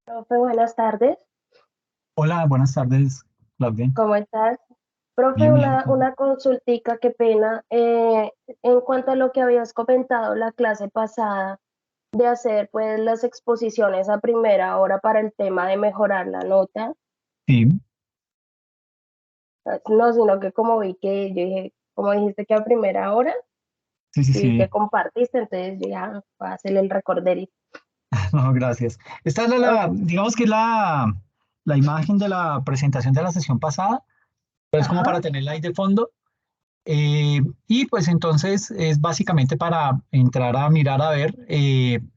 Profe, buenas tardes. Hola, buenas tardes, Claudia. ¿Cómo estás? Profe, Bien, bien. una consultica, qué pena. En cuanto a lo que habías comentado la clase pasada de hacer pues las exposiciones a primera hora para el tema de mejorar la nota, Sí, no, sino que como vi que yo dije, como dijiste que a primera hora sí, sí, y que sí. compartiste, entonces yo ya voy a hacerle el recorderito. No, gracias. Esta es Ok, digamos que es la imagen de la presentación de la sesión pasada, pero es como ajá. para tenerla ahí de fondo. Y pues entonces es básicamente para entrar a mirar a ver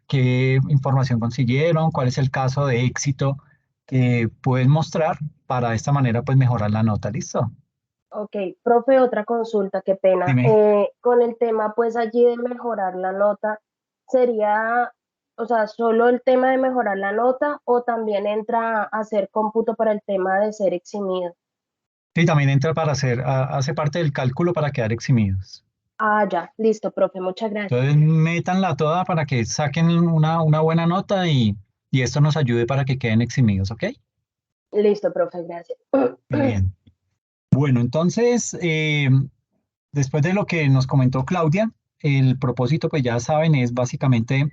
qué información consiguieron, cuál es el caso de éxito que pueden mostrar para de esta manera pues mejorar la nota. ¿Listo? Ok, profe, otra consulta, qué pena. Dime. Con el tema, pues allí de mejorar la nota, ¿sería, o sea, solo el tema de mejorar la nota o también entra a hacer cómputo para el tema de ser eximido? Sí, también entra para hace parte del cálculo para quedar eximidos. Ah, ya, listo, profe, muchas gracias. Entonces, métanla toda para que saquen una buena nota y esto nos ayude para que queden eximidos, ¿ok? Listo, profe, gracias. Muy bien. Bueno, entonces, después de lo que nos comentó Claudia, el propósito, pues ya saben, es básicamente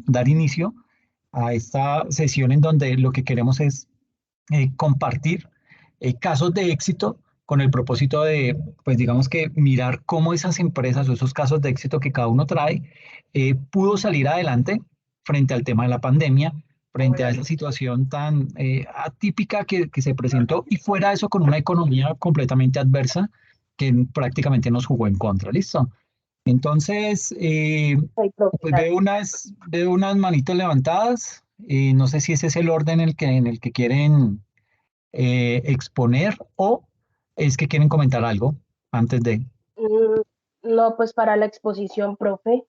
dar inicio a esta sesión en donde lo que queremos es compartir casos de éxito con el propósito de, pues digamos que mirar cómo esas empresas o esos casos de éxito que cada uno trae pudo salir adelante frente al tema de la pandemia, frente a esa situación tan atípica que se presentó y fuera eso con una economía completamente adversa que prácticamente nos jugó en contra. ¿Listo? Entonces, Ay, profe, pues gracias. veo unas manitas levantadas. No sé si ese es el orden en el que quieren exponer o es que quieren comentar algo antes de... Mm, no, pues para la exposición, profe.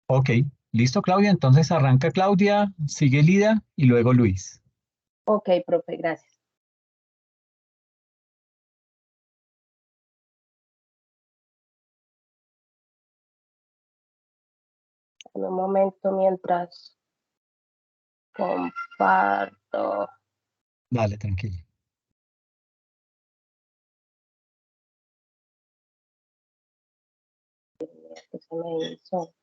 Ok, listo, Claudia. Entonces arranca Claudia, sigue Lida y luego Luis. Ok, profe, gracias. En un momento mientras comparto. Dale, tranquilo. Que se me hizo.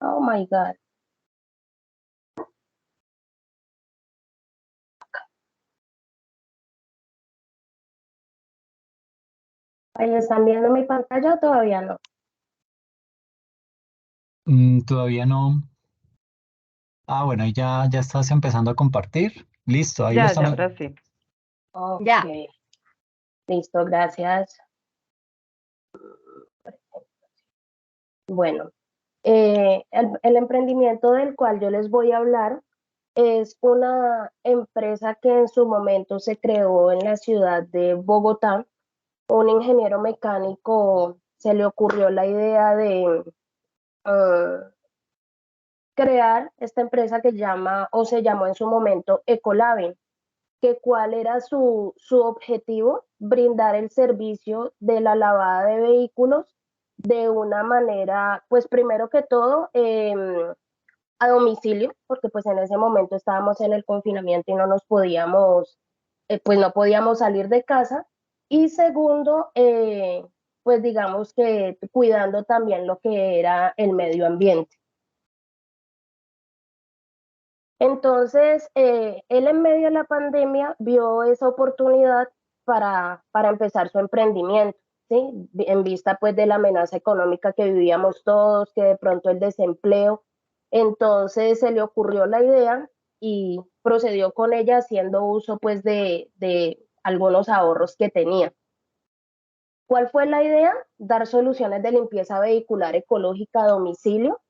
Oh my God. Ahí están viendo mi pantalla o todavía no. Todavía no. Ah, bueno, ahí ya estás empezando a compartir. Listo, ahí lo Ya, ya, estamos. ahora sí. Ok, Ya. listo, gracias. Bueno, el emprendimiento del cual yo les voy a hablar es una empresa que en su momento se creó en la ciudad de Bogotá. Un ingeniero mecánico se le ocurrió la idea de crear esta empresa que llama o se llamó en su momento Ecolabin, que cuál era su objetivo, brindar el servicio de la lavada de vehículos de una manera, pues primero que todo, a domicilio, porque pues en ese momento estábamos en el confinamiento y no nos podíamos, pues no podíamos salir de casa. Y segundo, pues digamos que cuidando también lo que era el medio ambiente. Entonces, él en medio de la pandemia vio esa oportunidad para empezar su emprendimiento, ¿sí? En vista pues de la amenaza económica que vivíamos todos, que de pronto el desempleo. Entonces se le ocurrió la idea y procedió con ella haciendo uso pues de algunos ahorros que tenía. ¿Cuál fue la idea? Dar soluciones de limpieza vehicular ecológica a domicilio.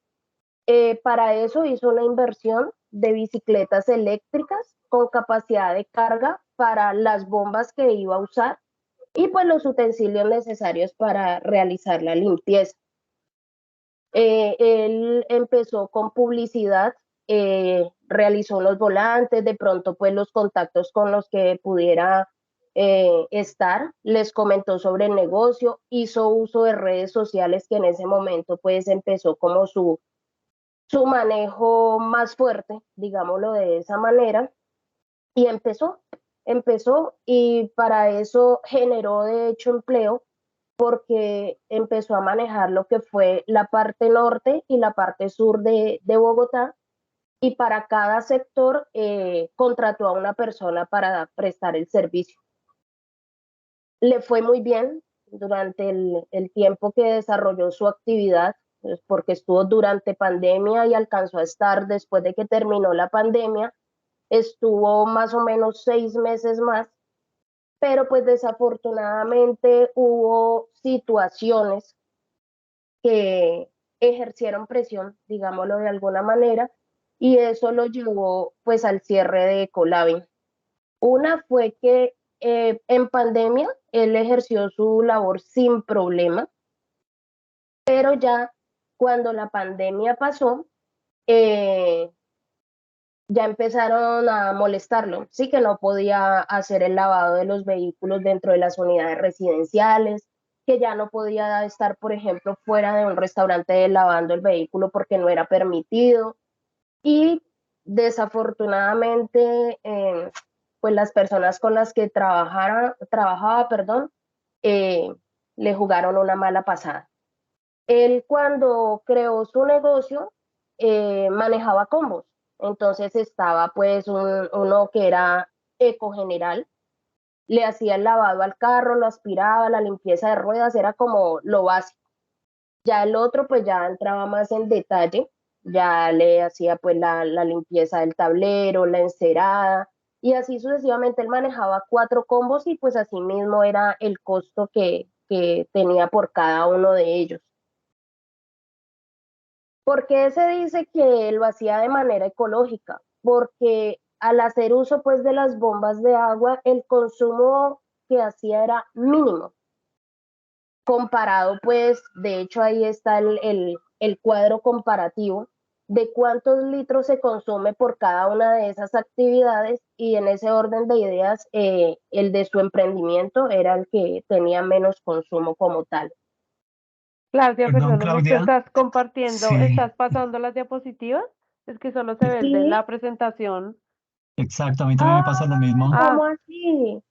Para eso hizo una inversión de bicicletas eléctricas con capacidad de carga para las bombas que iba a usar y pues los utensilios necesarios para realizar la limpieza. Él empezó con publicidad, realizó los volantes, de pronto pues los contactos con los que pudiera estar, les comentó sobre el negocio, hizo uso de redes sociales que en ese momento pues empezó como su manejo más fuerte, digámoslo de esa manera, y empezó y para eso generó de hecho empleo porque empezó a manejar lo que fue la parte norte y la parte sur de Bogotá y para cada sector contrató a una persona para prestar el servicio. Le fue muy bien durante el tiempo que desarrolló su actividad, pues, porque estuvo durante pandemia y alcanzó a estar después de que terminó la pandemia, estuvo más o menos 6 meses más, pero pues desafortunadamente hubo situaciones que ejercieron presión, digámoslo de alguna manera, y eso lo llevó pues al cierre de Ecolabing. Una fue que en pandemia él ejerció su labor sin problema, pero ya cuando la pandemia pasó, eh, ya empezaron a molestarlo, sí que no podía hacer el lavado de los vehículos dentro de las unidades residenciales, que ya no podía estar, por ejemplo, fuera de un restaurante lavando el vehículo porque no era permitido. Y desafortunadamente, pues las personas con las que trabajaba, perdón, eh, le jugaron una mala pasada. Él cuando creó su negocio manejaba combos, entonces estaba pues uno que era eco general, le hacía el lavado al carro, lo aspiraba, la limpieza de ruedas, era como lo básico. Ya el otro pues ya entraba más en detalle, ya le hacía pues la limpieza del tablero, la encerada, y así sucesivamente él manejaba 4 combos y pues así mismo era el costo que tenía por cada uno de ellos. ¿Por qué se dice que lo hacía de manera ecológica? Porque al hacer uso pues de las bombas de agua, el consumo que hacía era mínimo, comparado pues, de hecho ahí está el cuadro comparativo de cuántos litros se consume por cada una de esas actividades y en ese orden de ideas, el de su emprendimiento era el que tenía menos consumo como tal. Claudia, Perdón, perdóname, tú Claudia. estás compartiendo, Sí, estás pasando las diapositivas, es que solo se ve el de Sí, la presentación. exactamente, a mí me ah, pasa lo mismo. Ah, ¿cómo así?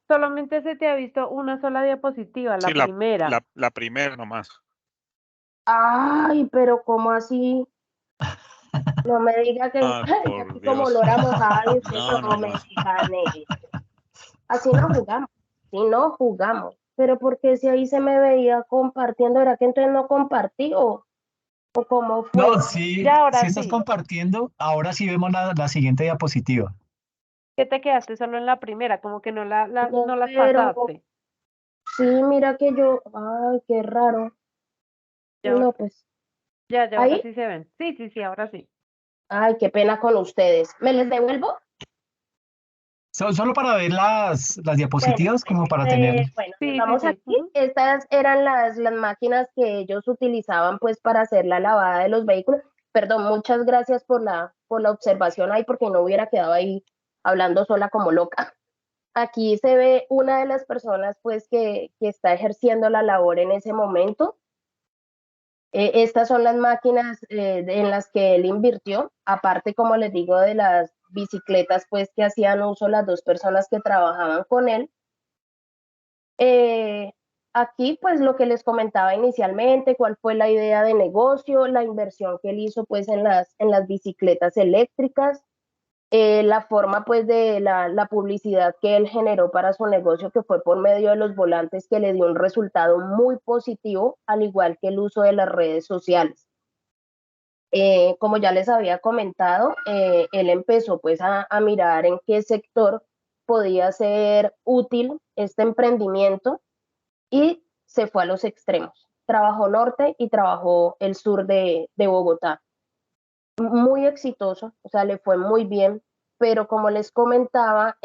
solamente se te ha visto una sola diapositiva, Sí, la primera. la primera nomás. Ay, pero ¿cómo así? No me diga que Ay, ay, por aquí como Dios. olor a mojada y usted No, no no, me no. digan eso. Así no jugamos, así no jugamos. Pero porque si ahí se me veía compartiendo, ¿era que entonces no compartí o cómo No, fue? sí, Ya sí ahora estás sí, compartiendo. Ahora sí vemos la siguiente diapositiva. que te quedaste solo en la primera, como que No, no las pero pasaste. sí, mira que yo, ay, qué raro. Ya, ahora- No, pues, ya ahora ahí, sí se ven. Sí, sí, sí, ahora sí. ay, qué pena con ustedes. ¿Me les devuelvo? Solo para ver las Bueno, diapositivas, como para tener. bueno, Sí, sí, vamos sí. aquí. Ujú. Estas eran las máquinas que ellos utilizaban pues para hacer la lavada de los vehículos. Perdón, muchas gracias por la observación ahí porque no hubiera quedado ahí hablando sola como loca. Aquí se ve una de las personas pues que está ejerciendo la labor en ese momento. Estas son las máquinas en las que él invirtió, aparte como les digo de las bicicletas pues que hacían uso las dos personas que trabajaban con él. Eh, Aquí, pues lo que les comentaba inicialmente, cuál fue la idea de negocio, la inversión que él hizo pues en las bicicletas eléctricas, la forma pues de la publicidad que él generó para su negocio, que fue por medio de los volantes, que le dio un resultado muy positivo, al igual que el uso de las redes sociales. Como ya les había comentado, él empezó pues a mirar en qué sector podía ser útil este emprendimiento y se fue a los extremos. Trabajó norte y trabajó el sur de Bogotá. Muy exitoso, o sea, le fue muy bien, pero como les comentaba,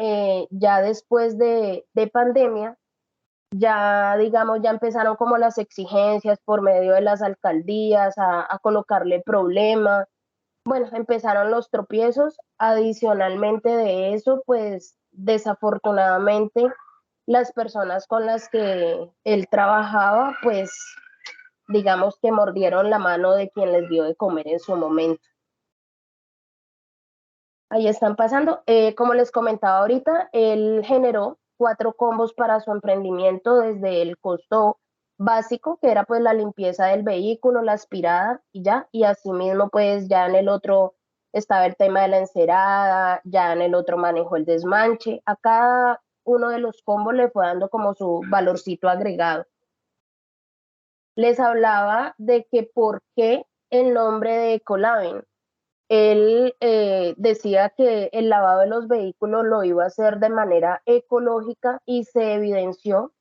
ya después de pandemia, ya digamos, ya empezaron como las exigencias por medio de las alcaldías a colocarle problemas. Bueno, empezaron los tropiezos. Adicionalmente de eso, pues desafortunadamente las personas con las que él trabajaba, pues digamos que mordieron la mano de quien les dio de comer en su momento. Ahí están pasando. Como les comentaba ahorita, él generó 4 combos para su emprendimiento, desde el costo básico, que era pues la limpieza del vehículo, la aspirada y ya, y asimismo pues ya en el otro estaba el tema de la encerada, ya en el otro manejó el desmanche. A cada uno de los combos le fue dando como su valorcito agregado. Les hablaba de que por qué el nombre de Ecolabel. Él decía que el lavado de los vehículos lo iba a hacer de manera ecológica y se evidenció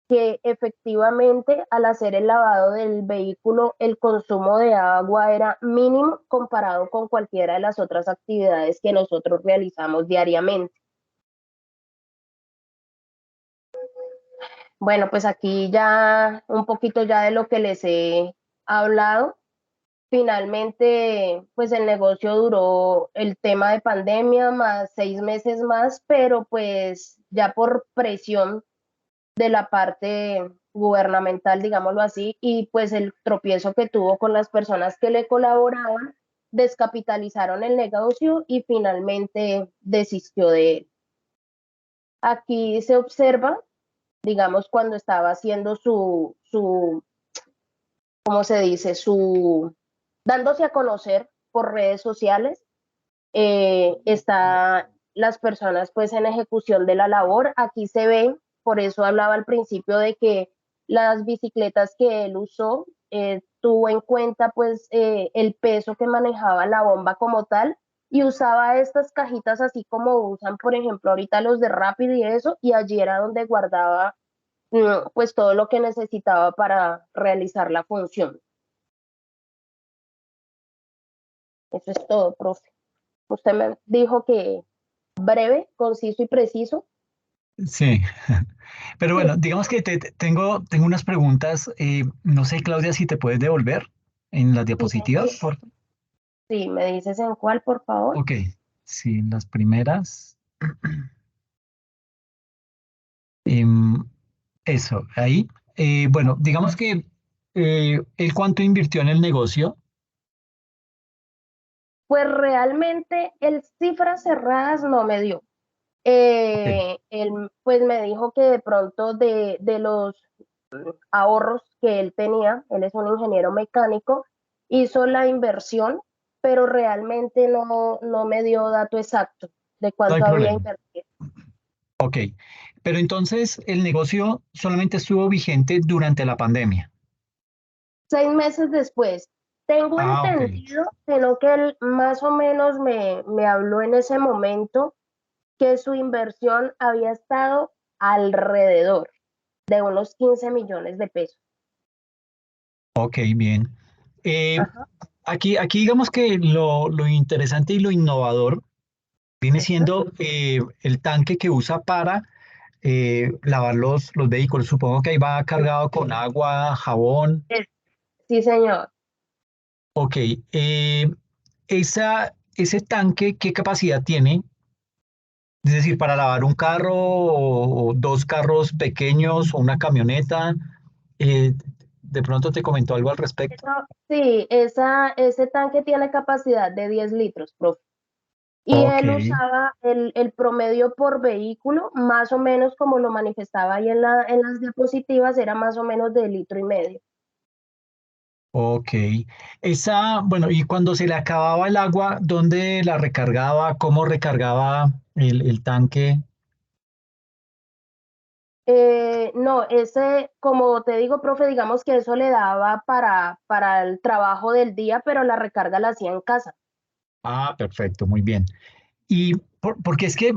que efectivamente al hacer el lavado del vehículo el consumo de agua era mínimo comparado con cualquiera de las otras actividades que nosotros realizamos diariamente. Bueno, pues aquí ya un poquito ya de lo que les he hablado. Finalmente, pues el negocio duró el tema de pandemia más 6 meses más, pero pues ya por presión de la parte gubernamental, digámoslo así, y pues el tropiezo que tuvo con las personas que le colaboraban, descapitalizaron el negocio y finalmente desistió de él. Aquí se observa, digamos, cuando estaba haciendo ¿cómo se dice? Dándose a conocer por redes sociales, está las personas pues en ejecución de la labor. Aquí se ve, por eso hablaba al principio de que las bicicletas que él usó, tuvo en cuenta pues el peso que manejaba la bomba como tal, y usaba estas cajitas así como usan, por ejemplo, ahorita los de Rapid y eso, y allí era donde guardaba pues todo lo que necesitaba para realizar la función. Eso es todo, profe. Usted me dijo que breve, conciso y preciso. Sí, pero bueno, digamos que tengo unas preguntas. No sé, Claudia, si te puedes devolver en las Sí, diapositivas. sí, me dices en cuál, por favor. Ok, sí, las primeras. Em, Eso, ahí. Bueno, digamos que ¿él cuánto invirtió en el negocio? Pues realmente el cifras cerradas no me dio. Ok, Él pues me dijo que de pronto de los ahorros que él tenía, él es un ingeniero mecánico, hizo la inversión, pero realmente no me dio dato exacto de no hay cuánto había problema. invertido. Ok, pero entonces el negocio solamente estuvo vigente durante la pandemia. 6 meses después, tengo Ah, ok. entendido, sino que él más o menos me habló en ese momento que su inversión había estado alrededor de unos 15 millones de pesos. Ok, bien. Eh, Ajá. aquí digamos que lo interesante y lo innovador viene Ujú. siendo el tanque que usa para lavar los vehículos. Supongo que ahí va cargado con agua, jabón. Es- Sí, señor. Ok, ese tanque, ¿qué capacidad tiene? Es decir, para lavar un carro o dos carros pequeños o una camioneta. Eh, de pronto te comentó algo al respecto. Sí, ese tanque tiene capacidad de 10 litros, profe. Y Ok, él usaba el promedio por vehículo, más o menos como lo manifestaba ahí en las diapositivas, era más o menos de 1,5 litros. ok. Bueno, y cuando se le acababa el agua, ¿dónde la recargaba? ¿Cómo recargaba el tanque? No, ese, como te digo, profe, digamos que eso le daba para el trabajo del día, pero la recarga la hacía en casa. Ah, perfecto, muy bien. Y porque es que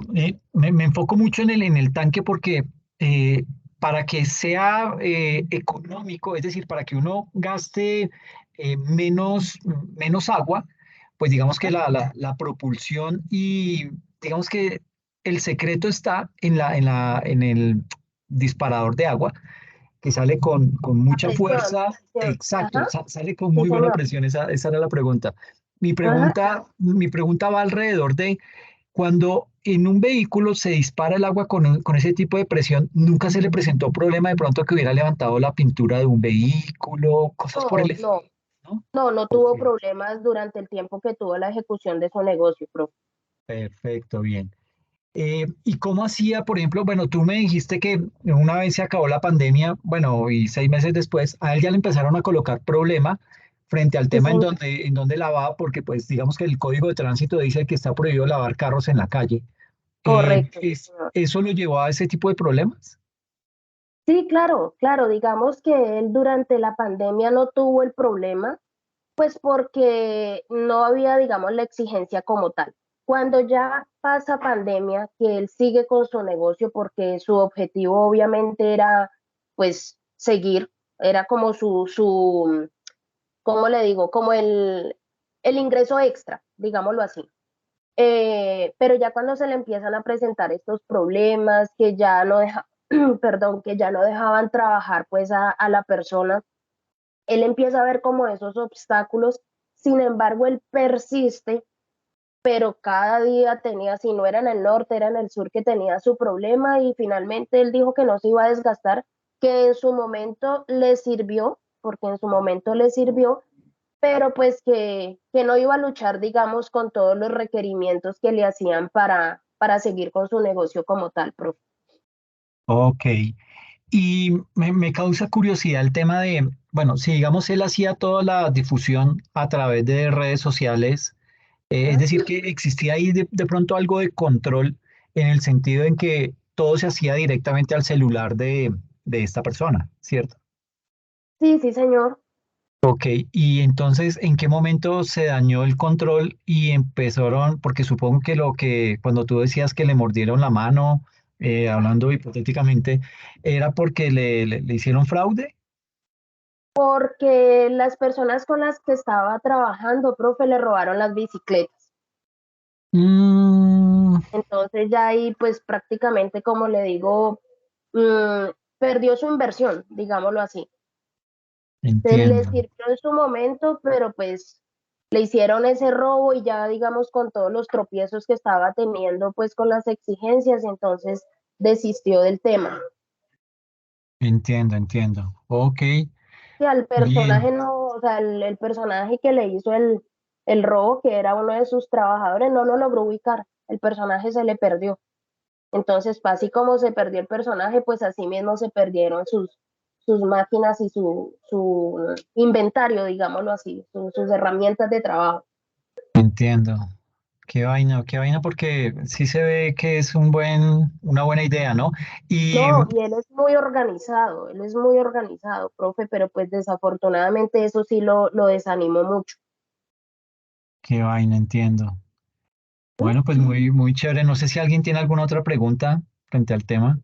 me enfoco mucho en el tanque porque eh, para que sea económico, es decir, para que uno gaste menos agua, pues digamos que la propulsión y digamos que el secreto está en el disparador de agua, que sale con La mucha presión, fuerza. presión. Exacto, Ajá, sale con sí, muy buena señor. presión, esa era la pregunta. Mi Ajá. pregunta, mi pregunta va alrededor de cuando en un vehículo se dispara el agua con ese tipo de presión, ¿nunca se le presentó problema de pronto que hubiera levantado la pintura de un vehículo, cosas por No, el estilo, no, ¿no? no Ok, tuvo problemas durante el tiempo que tuvo la ejecución de su negocio, profe. perfecto, bien. ¿Y cómo hacía, por ejemplo, bueno, tú me dijiste que una vez se acabó la pandemia, bueno, y 6 meses después, a él ya le empezaron a colocar problema frente al Sí, tema señor. en donde lavaba, porque pues digamos que el Código de Tránsito dice que está prohibido lavar carros en la calle. Correcto, sí, señor. ¿Eso lo llevó a ese tipo de problemas? Sí, claro, claro, digamos que él durante la pandemia no tuvo el problema, pues porque no había, digamos, la exigencia como tal. Cuando ya pasa pandemia, que él sigue con su negocio porque su objetivo obviamente era, pues, seguir, era como ¿cómo le digo? Como el ingreso extra, digámoslo así. Pero ya cuando se le empiezan a presentar estos problemas, que ya no deja, perdón, que ya no dejaban trabajar pues a la persona, él empieza a ver como esos obstáculos. Sin embargo, él persiste, pero cada día tenía, si no era en el norte, era en el sur que tenía su problema, y finalmente él dijo que no se iba a desgastar, que en su momento le sirvió, porque en su momento le sirvió, pero pues que no iba a luchar, digamos, con todos los requerimientos que le hacían para seguir con su negocio como tal, profe. Ok. Y me causa curiosidad el tema de, bueno, si digamos él hacía toda la difusión a través de redes sociales, es Ajá. decir, que existía ahí de pronto algo de control en el sentido en que todo se hacía directamente al celular de esta persona, ¿cierto? Sí, sí, señor. Ok, y entonces, ¿en qué momento se dañó el control y empezaron, porque supongo que lo que cuando tú decías que le mordieron la mano, hablando hipotéticamente, era porque le hicieron fraude? Porque las personas con las que estaba trabajando, profe, le robaron las bicicletas. Mm, Entonces ya ahí, pues prácticamente, como le digo, mm, perdió su inversión, digámoslo así. Se le entiendo, sirvió en su momento, pero pues le hicieron ese robo y ya, digamos, con todos los tropiezos que estaba teniendo, pues con las exigencias, entonces desistió del tema. entiendo. Ok, Y al bien, personaje no, o sea, el personaje que le hizo el robo, que era uno de sus trabajadores, no lo logró ubicar. El personaje se le perdió. Entonces, pues, así como se perdió el personaje, pues así mismo se perdieron sus máquinas y su inventario, digámoslo así, sus herramientas de trabajo. entiendo. Qué vaina, porque sí se ve que es una buena idea, ¿no? Y No, y él es muy organizado, profe, pero pues desafortunadamente eso sí lo desanimó mucho. qué vaina, entiendo. Bueno, pues muy chévere. No sé si alguien tiene alguna otra pregunta frente al tema.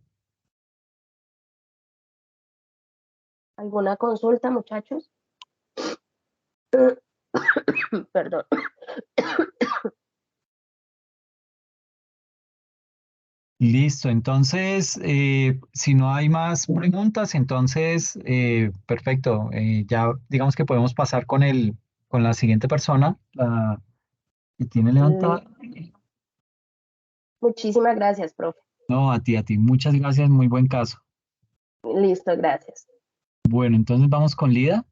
¿Alguna consulta, muchachos? Perdón. Listo, entonces, si no hay más preguntas, entonces, perfecto. Ya digamos que podemos pasar con la siguiente persona, la que tiene levantada. Muchísimas gracias, profe. No, a ti. Muchas gracias, muy buen caso. Listo, gracias. Bueno, entonces vamos con Lida.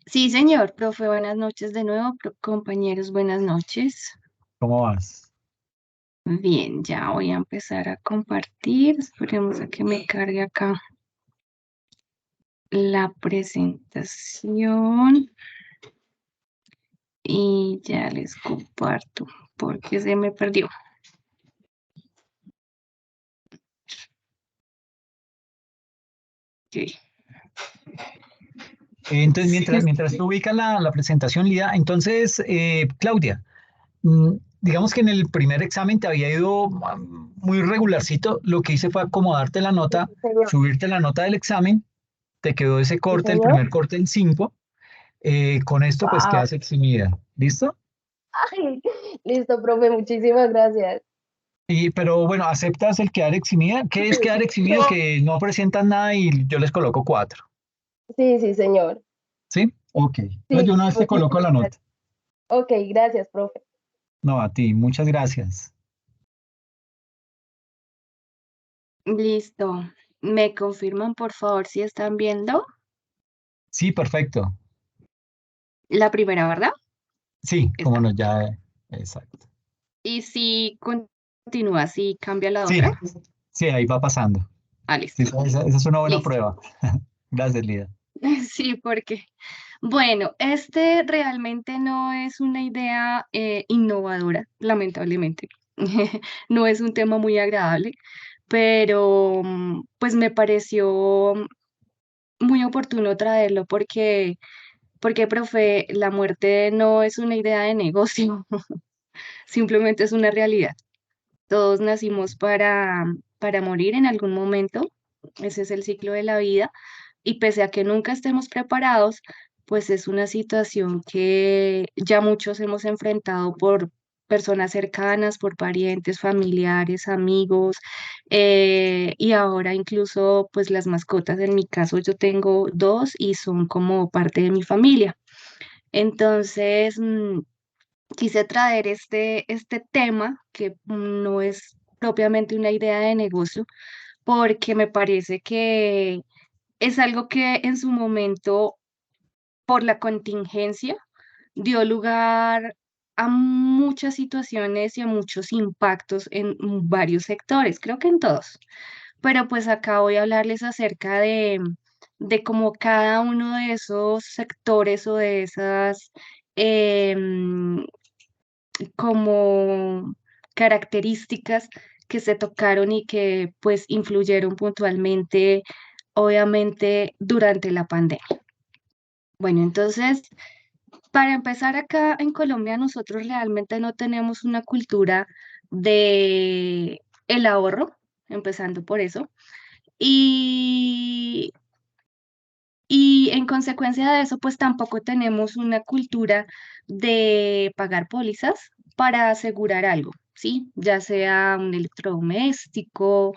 Sí, señor, profe, buenas noches de nuevo, compañeros, buenas noches. ¿Cómo vas? Bien, ya voy a empezar a compartir. Esperemos a que me cargue acá la presentación y ya les comparto porque se me perdió. Ok. Entonces, mientras tú ubicas la presentación, Lida, entonces, Claudia, digamos que en el primer examen te había ido muy regularcito. Lo que hice fue acomodarte la Sí, nota, señor. subirte la nota del examen, te quedó ese Sí, corte, el señor. primer corte en 5. Con esto, pues Wow. quedas eximida. ¿Listo? Ay, listo, profe, muchísimas gracias. Pero bueno, ¿aceptas el quedar eximida? ¿Qué es quedar eximido? Que no presentan nada y yo les coloco 4. Sí, sí, señor. ¿Sí? Ok, entonces yo Sí, una vez te coloco muchísimas la nota. gracias. Ok, gracias, profe. No, a ti, muchas gracias. Listo. ¿Me confirman, por favor, si están viendo Sí, perfecto. la primera, verdad? Sí, cómo Está. no, ya, exacto. Y si continúa, si cambia la Sí, otra. sí, ahí va pasando. Ah, Sí, listo. esa es una buena Listo. prueba. Gracias, Lida. Sí, porque, bueno, este realmente no es una idea innovadora, lamentablemente. No es un tema muy agradable, pero pues me pareció muy oportuno traerlo porque, profe, la muerte no es una idea de negocio, simplemente es una realidad. Todos nacimos para morir en algún momento, ese es el ciclo de la vida, y pese a que nunca estemos preparados, pues es una situación que ya muchos hemos enfrentado por personas cercanas, por parientes, familiares, amigos, y ahora incluso pues las mascotas. En mi caso yo tengo dos y son como parte de mi familia. Entonces, quise traer este tema que no es propiamente una idea de negocio, porque me parece que es algo que en su momento, por la contingencia, dio lugar a muchas situaciones y a muchos impactos en varios sectores, creo que en todos. Pero pues acá voy a hablarles acerca de cómo cada uno de esos sectores o de esas em, como características que se tocaron y que pues influyeron puntualmente, obviamente, durante la pandemia. Bueno, entonces, para empezar acá en Colombia, nosotros realmente no tenemos una cultura de el ahorro, empezando por eso. Y Y en consecuencia de eso, pues tampoco tenemos una cultura de pagar pólizas para asegurar algo, ¿sí? Ya sea un electrodoméstico,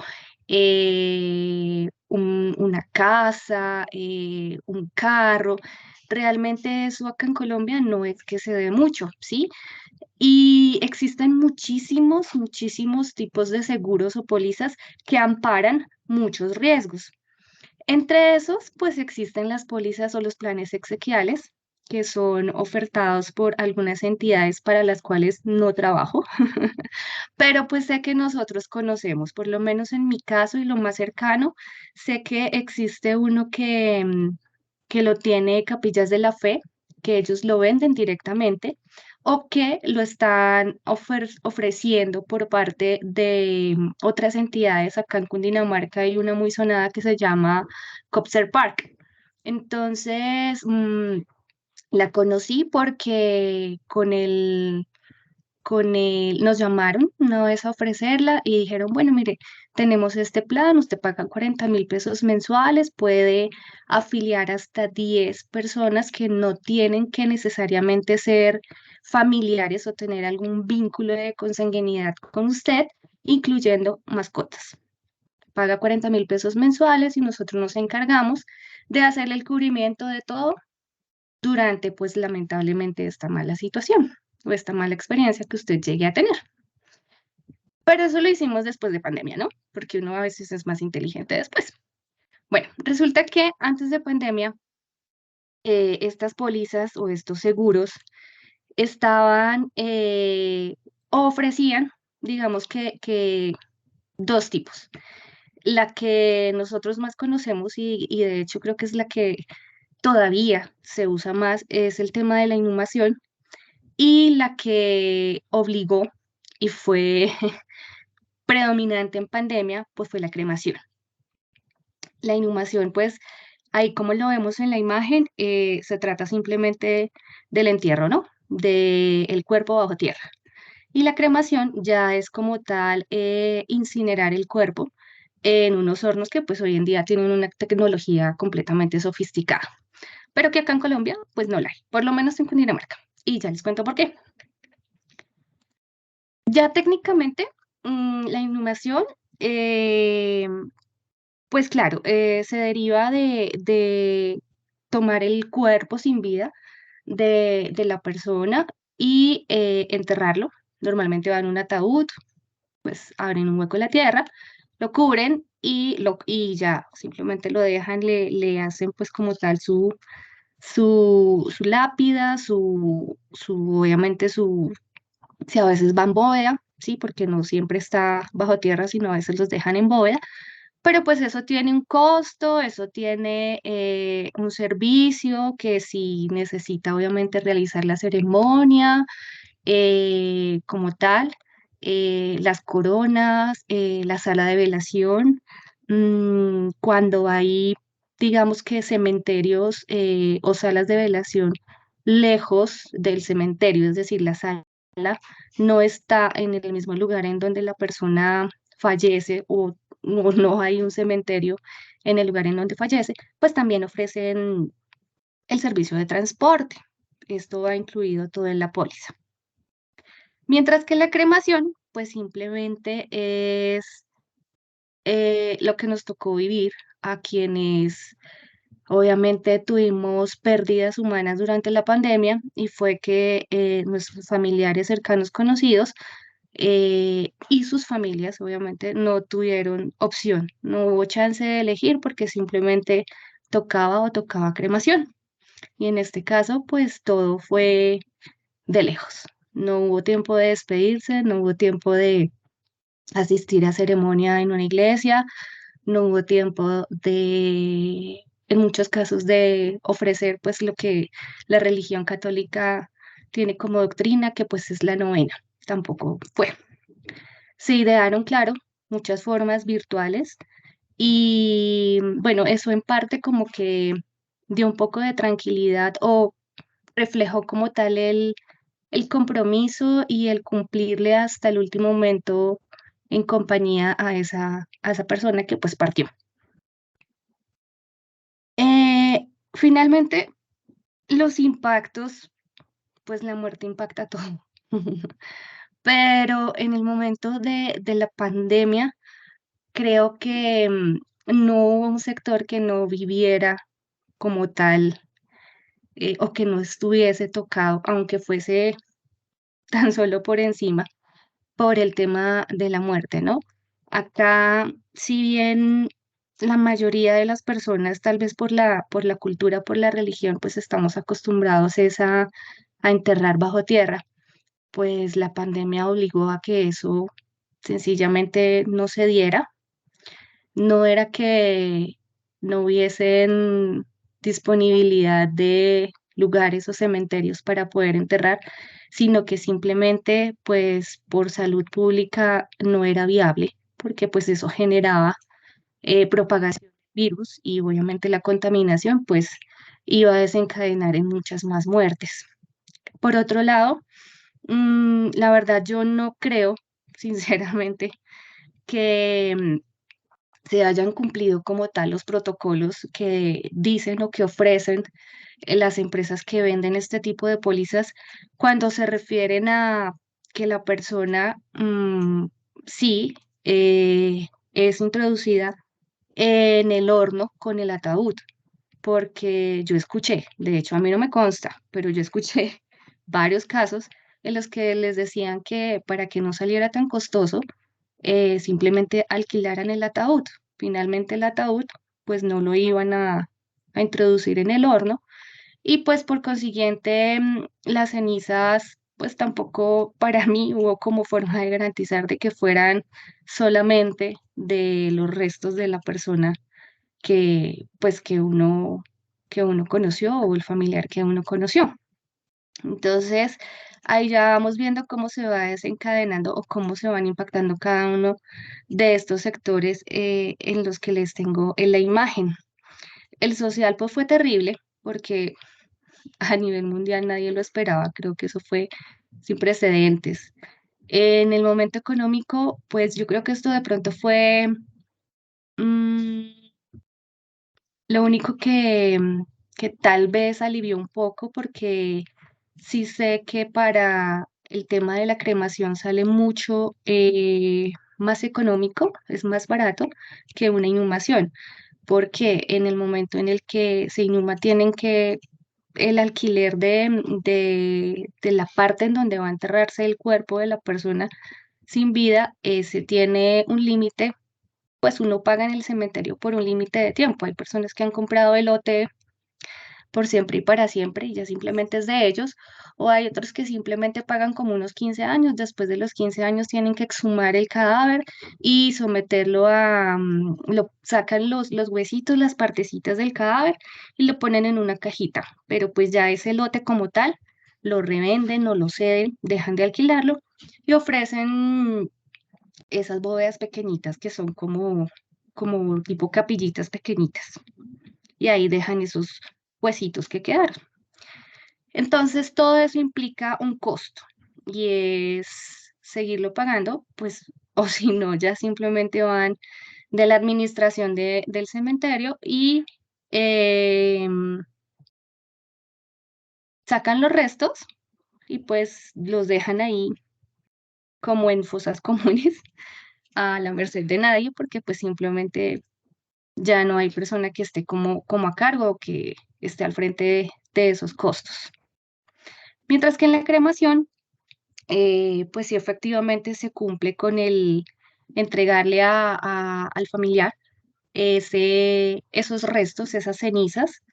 una casa, un carro. Realmente eso acá en Colombia no es que se dé mucho, ¿sí? Y existen muchísimos tipos de seguros o pólizas que amparan muchos riesgos. Entre esos, pues existen las pólizas o los planes exequiales, que son ofertados por algunas entidades para las cuales no trabajo, pero pues sé que nosotros conocemos, por lo menos en mi caso y lo más cercano, sé que existe uno que lo tiene Capillas de la Fe, que ellos lo venden directamente o que lo están ofreciendo por parte de otras entidades. Acá en Cundinamarca hay una muy sonada que se llama Copser Park. Entonces, la conocí porque nos llamaron una vez a ofrecerla y dijeron, bueno, mire, tenemos este plan, usted paga 40.000 pesos mensuales, puede afiliar hasta 10 personas que no tienen que necesariamente ser familiares o tener algún vínculo de consanguinidad con usted, incluyendo mascotas. Paga 40.000 pesos mensuales y nosotros nos encargamos de hacerle el cubrimiento de todo durante, pues, lamentablemente esta mala situación o esta mala experiencia que usted llegue a tener. Pero eso lo hicimos después de pandemia, ¿no? Porque uno a veces es más inteligente después. Bueno, resulta que antes de pandemia, estas pólizas o estos seguros estaban o ofrecían, digamos que dos tipos. La que nosotros más conocemos y de hecho creo que es la que todavía se usa más es el tema de la inhumación, y la que obligó y fue predominante en pandemia, pues fue la cremación. La inhumación, pues ahí como lo vemos en la imagen, se trata simplemente del entierro, ¿no? Del cuerpo bajo tierra. Y la cremación ya es como tal incinerar el cuerpo en unos hornos que pues hoy en día tienen una tecnología completamente sofisticada, pero que acá en Colombia pues no la hay, por lo menos en Cundinamarca. Y ya les cuento por qué. Ya técnicamente, la inhumación, eh, pues claro, se deriva de tomar el cuerpo sin vida de la persona y enterrarlo. Normalmente van a un ataúd, pues abren un hueco en la tierra, lo cubren y ya simplemente lo dejan, le hacen pues como tal su lápida, obviamente si a veces va en bóveda, sí, porque no siempre está bajo tierra, sino a veces los dejan en bóveda, pero pues eso tiene un costo, eso tiene un servicio que si necesita obviamente realizar la ceremonia como tal, las coronas, la sala de velación, cuando hay, digamos que cementerios o salas de velación lejos del cementerio, es decir, la sala no está en el mismo lugar en donde la persona fallece o no hay un cementerio en el lugar en donde fallece, pues también ofrecen el servicio de transporte. Esto va incluido todo en la póliza. Mientras que la cremación, pues simplemente es lo que nos tocó vivir a quienes obviamente tuvimos pérdidas humanas durante la pandemia y fue que nuestros familiares cercanos conocidos y sus familias obviamente no tuvieron opción, no hubo chance de elegir porque simplemente tocaba cremación. Y en este caso, pues todo fue de lejos. No hubo tiempo de despedirse, no hubo tiempo de asistir a ceremonia en una iglesia, no hubo tiempo en muchos casos, de ofrecer pues lo que la religión católica tiene como doctrina, que pues es la novena. Tampoco fue. Se idearon, claro, muchas formas virtuales y bueno, eso en parte como que dio un poco de tranquilidad o reflejó como tal el compromiso y el cumplirle hasta el último momento en compañía a esa persona que pues partió. Finalmente, los impactos, pues la muerte impacta todo. Pero en el momento de la pandemia, creo que no hubo un sector que no viviera como tal o que no estuviese tocado, aunque fuese tan solo por encima, por el tema de la muerte, ¿no? Acá, si bien la mayoría de las personas, tal vez por la cultura, por la religión, pues estamos acostumbrados es a enterrar bajo tierra, pues la pandemia obligó a que eso sencillamente no se diera. No era que no hubiesen disponibilidad de lugares o cementerios para poder enterrar, sino que simplemente, pues, por salud pública no era viable, porque pues eso generaba propagación del virus y obviamente la contaminación, pues, iba a desencadenar en muchas más muertes. Por otro lado, la verdad yo no creo, sinceramente, que se hayan cumplido como tal los protocolos que dicen o que ofrecen las empresas que venden este tipo de pólizas cuando se refieren a que la persona sí es introducida en el horno con el ataúd, porque yo escuché, de hecho a mí no me consta, pero yo escuché varios casos en los que les decían que para que no saliera tan costoso, simplemente alquilaran el ataúd. Finalmente el ataúd pues no lo iban a introducir en el horno y pues por consiguiente las cenizas pues tampoco para mí hubo como forma de garantizar de que fueran solamente de los restos de la persona que pues que uno conoció o el familiar que uno conoció. Entonces, ahí ya vamos viendo cómo se va desencadenando o cómo se van impactando cada uno de estos sectores en los que les tengo en la imagen. El social pues fue terrible porque a nivel mundial nadie lo esperaba, creo que eso fue sin precedentes. En el momento económico, pues yo creo que esto de pronto fue mm, lo único que tal vez alivió un poco porque sí sé que para el tema de la cremación sale mucho más económico, es más barato que una inhumación. porque en el momento en el que se inhuma tienen que el alquiler de la parte en donde va a enterrarse el cuerpo de la persona sin vida, ese tiene un límite, pues uno paga en el cementerio por un límite de tiempo. Hay personas que han comprado el lote por siempre y para siempre y ya simplemente es de ellos, o hay otros que simplemente pagan como unos 15 años, después de los 15 años tienen que exhumar el cadáver y someterlo lo sacan los huesitos, las partecitas del cadáver y lo ponen en una cajita, pero pues ya ese lote como tal lo revenden o lo ceden, dejan de alquilarlo y ofrecen esas bóvedas pequeñitas que son como tipo capillitas pequeñitas y ahí dejan esos huesitos que quedaron. Entonces, todo eso implica un costo y es seguirlo pagando, pues, o si no, ya simplemente van de la administración del cementerio y em, sacan los restos y pues los dejan ahí como en fosas comunes a la merced de nadie porque pues simplemente ya no hay persona que esté como a cargo o que esté al frente de esos costos. Mientras que en la cremación, pues sí, efectivamente se cumple con el entregarle al familiar esos restos, esas cenizas,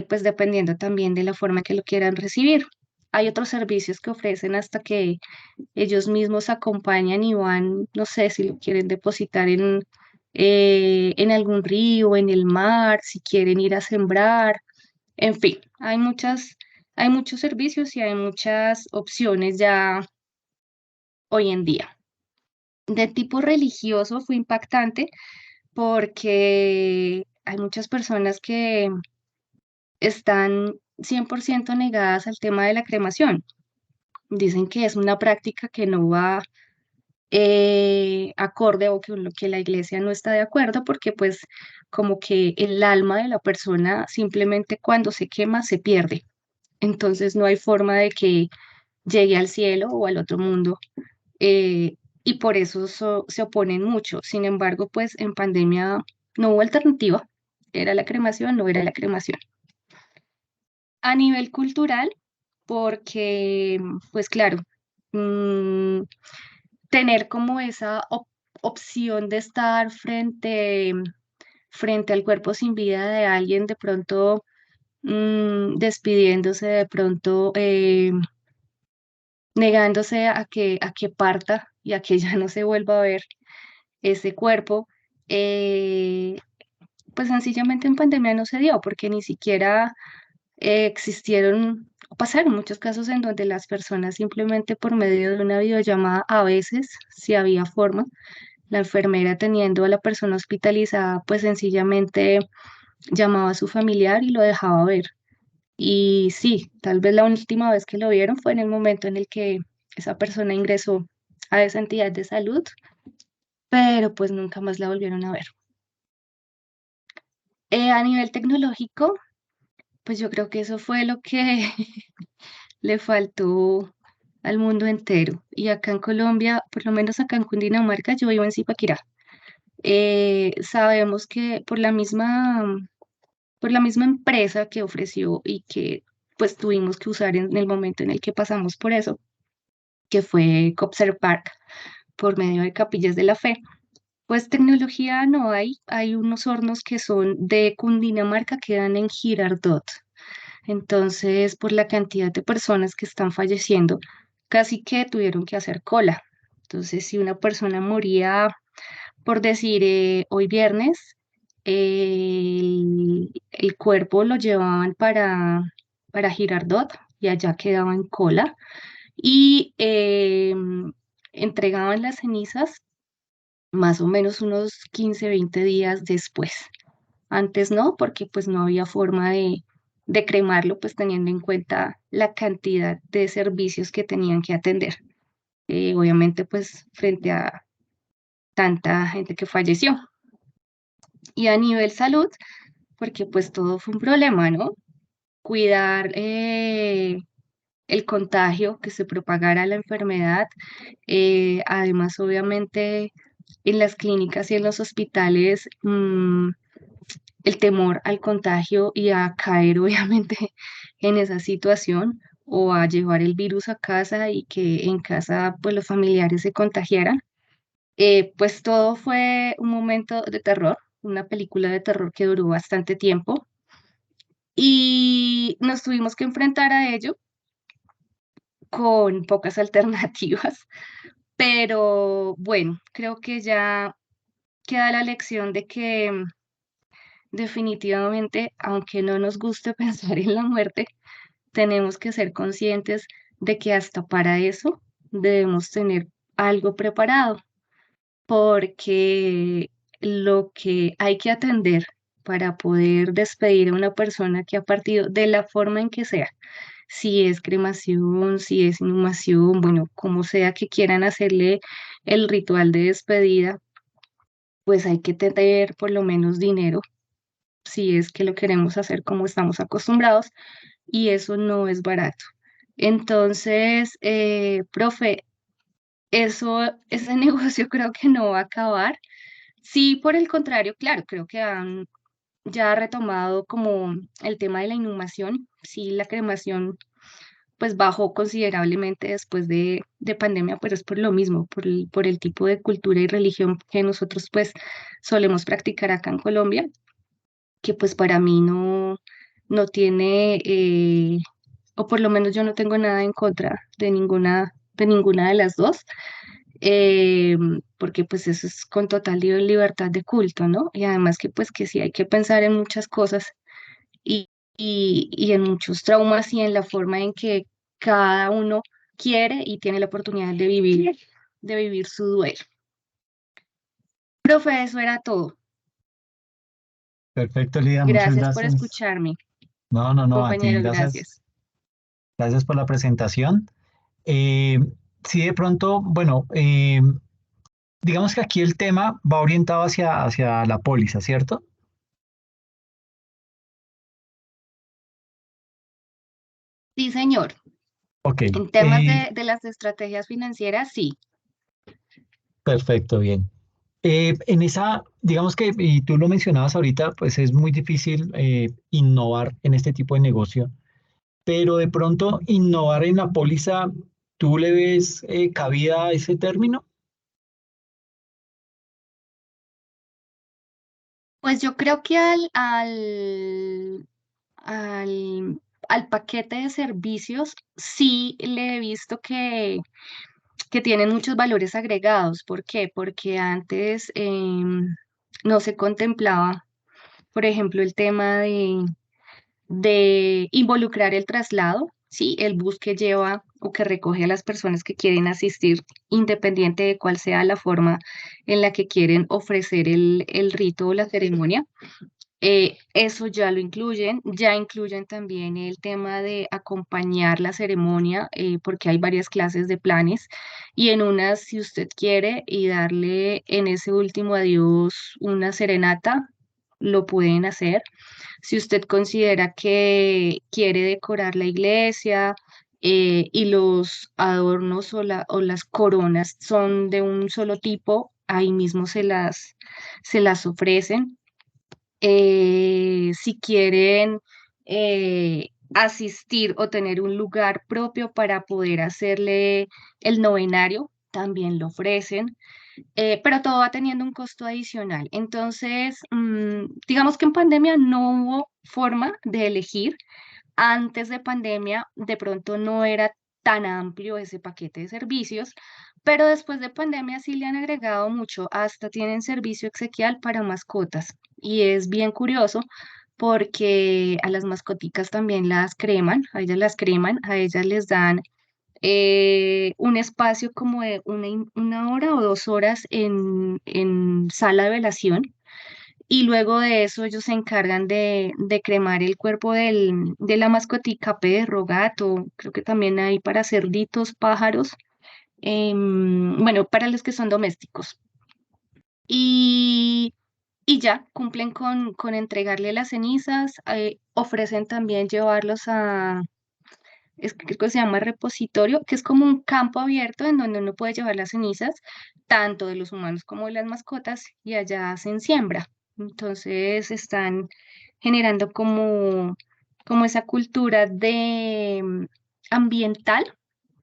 pues dependiendo también de la forma que lo quieran recibir. Hay otros servicios que ofrecen hasta que ellos mismos acompañan y van, no sé si lo quieren depositar en algún río, en el mar, si quieren ir a sembrar, en fin, hay muchos servicios y hay muchas opciones ya hoy en día. De tipo religioso fue impactante porque hay muchas personas que están 100% negadas al tema de la cremación. Dicen que es una práctica que no va acorde o que la iglesia no está de acuerdo porque pues como que el alma de la persona simplemente cuando se quema se pierde. Entonces no hay forma de que llegue al cielo o al otro mundo. Y por eso se oponen mucho. Sin embargo, pues en pandemia no hubo alternativa. Era la cremación, no era la cremación. A nivel cultural, porque, pues claro, mm, tener como esa opción de estar frente al cuerpo sin vida de alguien, de pronto despidiéndose, de pronto negándose a que parta y a que ya no se vuelva a ver ese cuerpo, eh, pues sencillamente en pandemia no se dio, porque ni siquiera existieron, o pasaron muchos casos en donde las personas simplemente por medio de una videollamada, a veces, si había forma, la enfermera teniendo a la persona hospitalizada, pues sencillamente llamaba a su familiar y lo dejaba ver. Y sí, tal vez la última vez que lo vieron fue en el momento en el que esa persona ingresó a esa entidad de salud, pero pues nunca más la volvieron a ver. A nivel tecnológico, pues yo creo que eso fue lo que le faltó al mundo entero. Y acá en Colombia, por lo menos acá en Cundinamarca, yo vivo en Zipaquirá. Sabemos que por la misma empresa que ofreció y que pues tuvimos que usar en el momento en el que pasamos por eso, que fue Copser Park, por medio de Capillas de la Fe. Pues tecnología no hay, hay unos hornos que son de Cundinamarca, que dan en Girardot. Entonces, por la cantidad de personas que están falleciendo, casi que tuvieron que hacer cola. Entonces, si una persona moría, por decir, hoy viernes, el cuerpo lo llevaban para Girardot y allá quedaba en cola y entregaban las cenizas más o menos unos 15 20 días después. Antes no, porque pues no había forma de cremarlo, pues teniendo en cuenta la cantidad de servicios que tenían que atender. Obviamente pues frente a tanta gente que falleció. Y a nivel salud, porque pues todo fue un problema, ¿no? Cuidar el contagio, que se propagara la enfermedad. Además, obviamente, en las clínicas y en los hospitales el temor al contagio y a caer obviamente en esa situación o a llevar el virus a casa y que en casa pues los familiares se contagiaran. Pues todo fue un momento de terror, una película de terror que duró bastante tiempo y nos tuvimos que enfrentar a ello con pocas alternativas, pero bueno, creo que ya queda la lección de que definitivamente, aunque no nos guste pensar en la muerte, tenemos que ser conscientes de que hasta para eso debemos tener algo preparado, porque lo que hay que atender para poder despedir a una persona que ha partido de la forma en que sea, si es cremación, si es inhumación, bueno, como sea que quieran hacerle el ritual de despedida, pues hay que tener por lo menos dinero, si es que lo queremos hacer como estamos acostumbrados, y eso no es barato. Entonces, profe, ese negocio creo que no va a acabar. Sí, por el contrario, claro, creo que han ya retomado como el tema de la inhumación. Sí, la cremación pues bajó considerablemente después de pandemia, pero es por lo mismo, por el tipo de cultura y religión que nosotros pues solemos practicar acá en Colombia, que pues para mí no tiene, o por lo menos yo no tengo nada en contra de ninguna de las dos, eh, porque pues eso es con total libertad de culto, ¿no? Y además que pues que sí hay que pensar en muchas cosas y, y en muchos traumas y en la forma en que cada uno quiere y tiene la oportunidad de vivir su duelo. Profe, eso era todo. Perfecto, Lidia, muchas Gracias por gracias. escucharme, No, no, no, a ti, compañeros, gracias. gracias. Gracias por la presentación. Eh, sí, de pronto, bueno, digamos que aquí el tema va orientado hacia la póliza, ¿cierto? Sí, señor. Ok, En temas de las estrategias financieras, sí. perfecto, bien. En esa, digamos que, y tú lo mencionabas ahorita, pues es muy difícil innovar en este tipo de negocio, pero de pronto innovar en la póliza, ¿tú le ves cabida a ese término? Pues yo creo que al paquete de servicios sí le he visto que tienen muchos valores agregados. ¿Por qué? Porque antes no se contemplaba, por ejemplo, el tema de involucrar el traslado, ¿sí? El bus que lleva o que recoge a las personas que quieren asistir, independiente de cuál sea la forma en la que quieren ofrecer el rito o la ceremonia. Eso ya lo incluyen, ya incluyen también el tema de acompañar la ceremonia, porque hay varias clases de planes y en unas, si usted quiere, y darle en ese último adiós una serenata, lo pueden hacer. Si usted considera que quiere decorar la iglesia y los adornos o las coronas son de un solo tipo, ahí mismo se las ofrecen. Si quieren asistir o tener un lugar propio para poder hacerle el novenario, también lo ofrecen, pero todo va teniendo un costo adicional. Entonces, digamos que en pandemia no hubo forma de elegir. Antes de pandemia, de pronto no era tan amplio ese paquete de servicios, pero después de pandemia sí le han agregado mucho, hasta tienen servicio exequial para mascotas. Y es bien curioso porque a las mascoticas también las creman, a ellas las creman, a ellas les dan un espacio como de una hora o 2 horas en sala de velación y luego de eso ellos se encargan de cremar el cuerpo de la mascotica, perro, gato, creo que también hay para cerditos, pájaros, bueno, para los que son domésticos. Y, y ya, cumplen con entregarle las cenizas, ofrecen también llevarlos creo que se llama repositorio, que es como un campo abierto en donde uno puede llevar las cenizas, tanto de los humanos como de las mascotas, y allá hacen siembra. Entonces están generando como esa cultura de ambiental,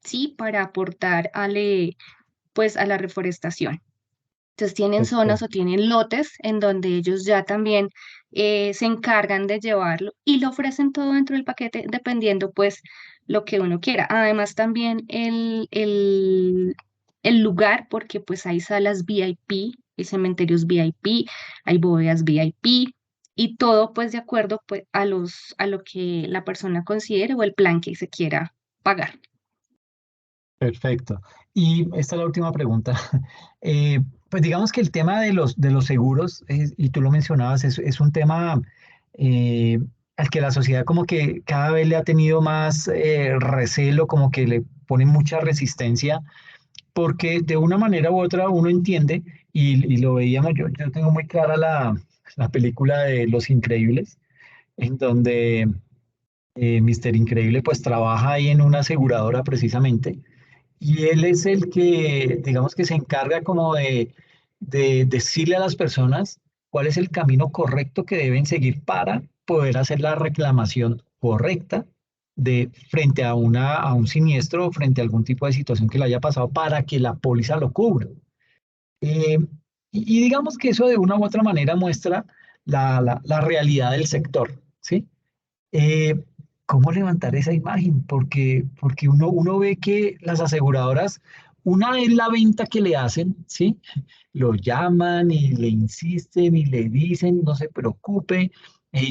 ¿sí? Para aportar pues, a la reforestación. Entonces tienen zonas o Perfecto. tienen lotes en donde ellos ya también se encargan de llevarlo y lo ofrecen todo dentro del paquete dependiendo pues lo que uno quiera. Además también el lugar, porque pues hay salas VIP, hay cementerios VIP, hay bóvedas VIP y todo pues de acuerdo pues a lo que la persona considere o el plan que se quiera pagar. Perfecto. Y esta es la última pregunta. Pues digamos que el tema de los seguros, y tú lo mencionabas, es un tema al que la sociedad como que cada vez le ha tenido más recelo, como que le pone mucha resistencia, porque de una manera u otra uno entiende, y lo veíamos, yo tengo muy clara la película de Los Increíbles, en donde Mr. Increíble pues trabaja ahí en una aseguradora precisamente y él es el que, digamos que se encarga como de decirle a las personas cuál es el camino correcto que deben seguir para poder hacer la reclamación correcta de frente a a un siniestro o frente a algún tipo de situación que le haya pasado para que la póliza lo cubra. Eh, y digamos que eso de una u otra manera muestra la realidad del sector, ¿sí? eh, ¿Cómo levantar esa imagen? Porque uno ve que las aseguradoras, una es la venta que le hacen, ¿sí? Lo llaman y le insisten y le dicen, no se preocupe,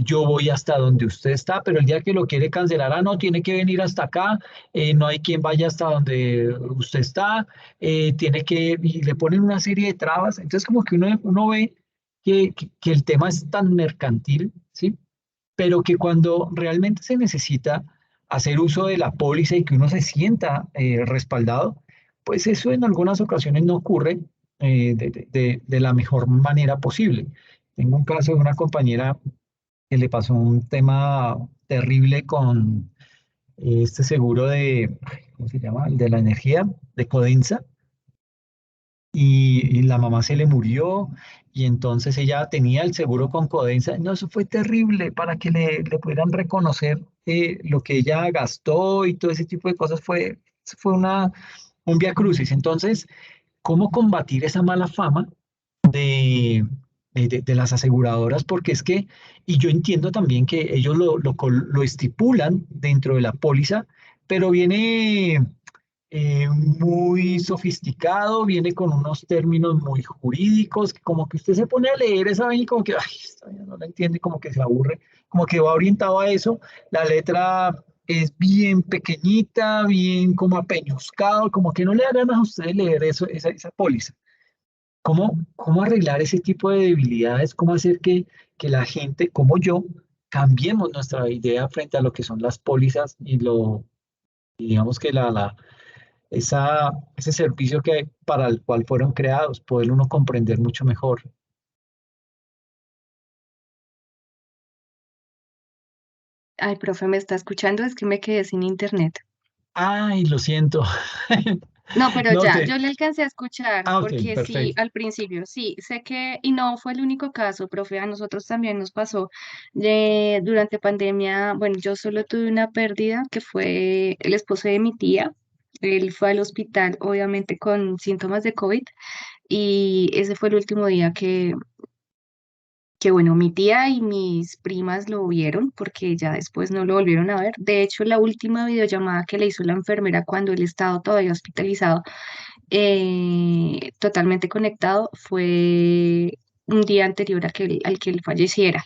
yo voy hasta donde usted está, pero el día que lo quiere cancelar, no, tiene que venir hasta acá, no hay quien vaya hasta donde usted está, y le ponen una serie de trabas. Entonces como que uno ve que el tema es tan mercantil, ¿sí? Pero que cuando realmente se necesita hacer uso de la póliza y que uno se sienta respaldado, pues eso en algunas ocasiones no ocurre de la mejor manera posible. Tengo un caso de una compañera que le pasó un tema terrible con este seguro ¿cómo se llama? El de la energía, de Codensa, y la mamá se le murió y entonces ella tenía el seguro con Codensa. No, eso fue terrible para que le pudieran reconocer lo que ella gastó y todo ese tipo de cosas. Fue un vía crucis. Entonces, ¿cómo combatir esa mala fama de las aseguradoras? Porque es que, y yo entiendo también que ellos lo estipulan dentro de la póliza, pero viene muy sofisticado, viene con unos términos muy jurídicos, que como que usted se pone a leer esa vaina y como que, ay, esta vaina no la entiende, como que se aburre, como que va orientado a eso. La letra es bien pequeñita, bien como apeñuscado, como que no le da ganas a usted de leer eso, esa póliza. ¿Cómo arreglar ese tipo de debilidades? ¿Cómo hacer que la gente como yo cambiemos nuestra idea frente a lo que son las pólizas y digamos que ese servicio para el cual fueron creados, poder uno comprender mucho mejor? Ay, profe, ¿me está escuchando? Es que me quedé sin internet. Ay, lo siento. No, pero No ya, te. yo le alcancé a escuchar, Ah, ok, porque sí, perfecto. al principio, sí, sé que, y no fue el único caso, profe, a nosotros también nos pasó durante pandemia, bueno, yo solo tuve una pérdida, que fue el esposo de mi tía, él fue al hospital, obviamente, con síntomas de COVID, y ese fue el último día que bueno, mi tía y mis primas lo vieron porque ya después no lo volvieron a ver. De hecho, la última videollamada que le hizo la enfermera cuando él estaba todavía hospitalizado, totalmente conectado, fue un día anterior al que él falleciera.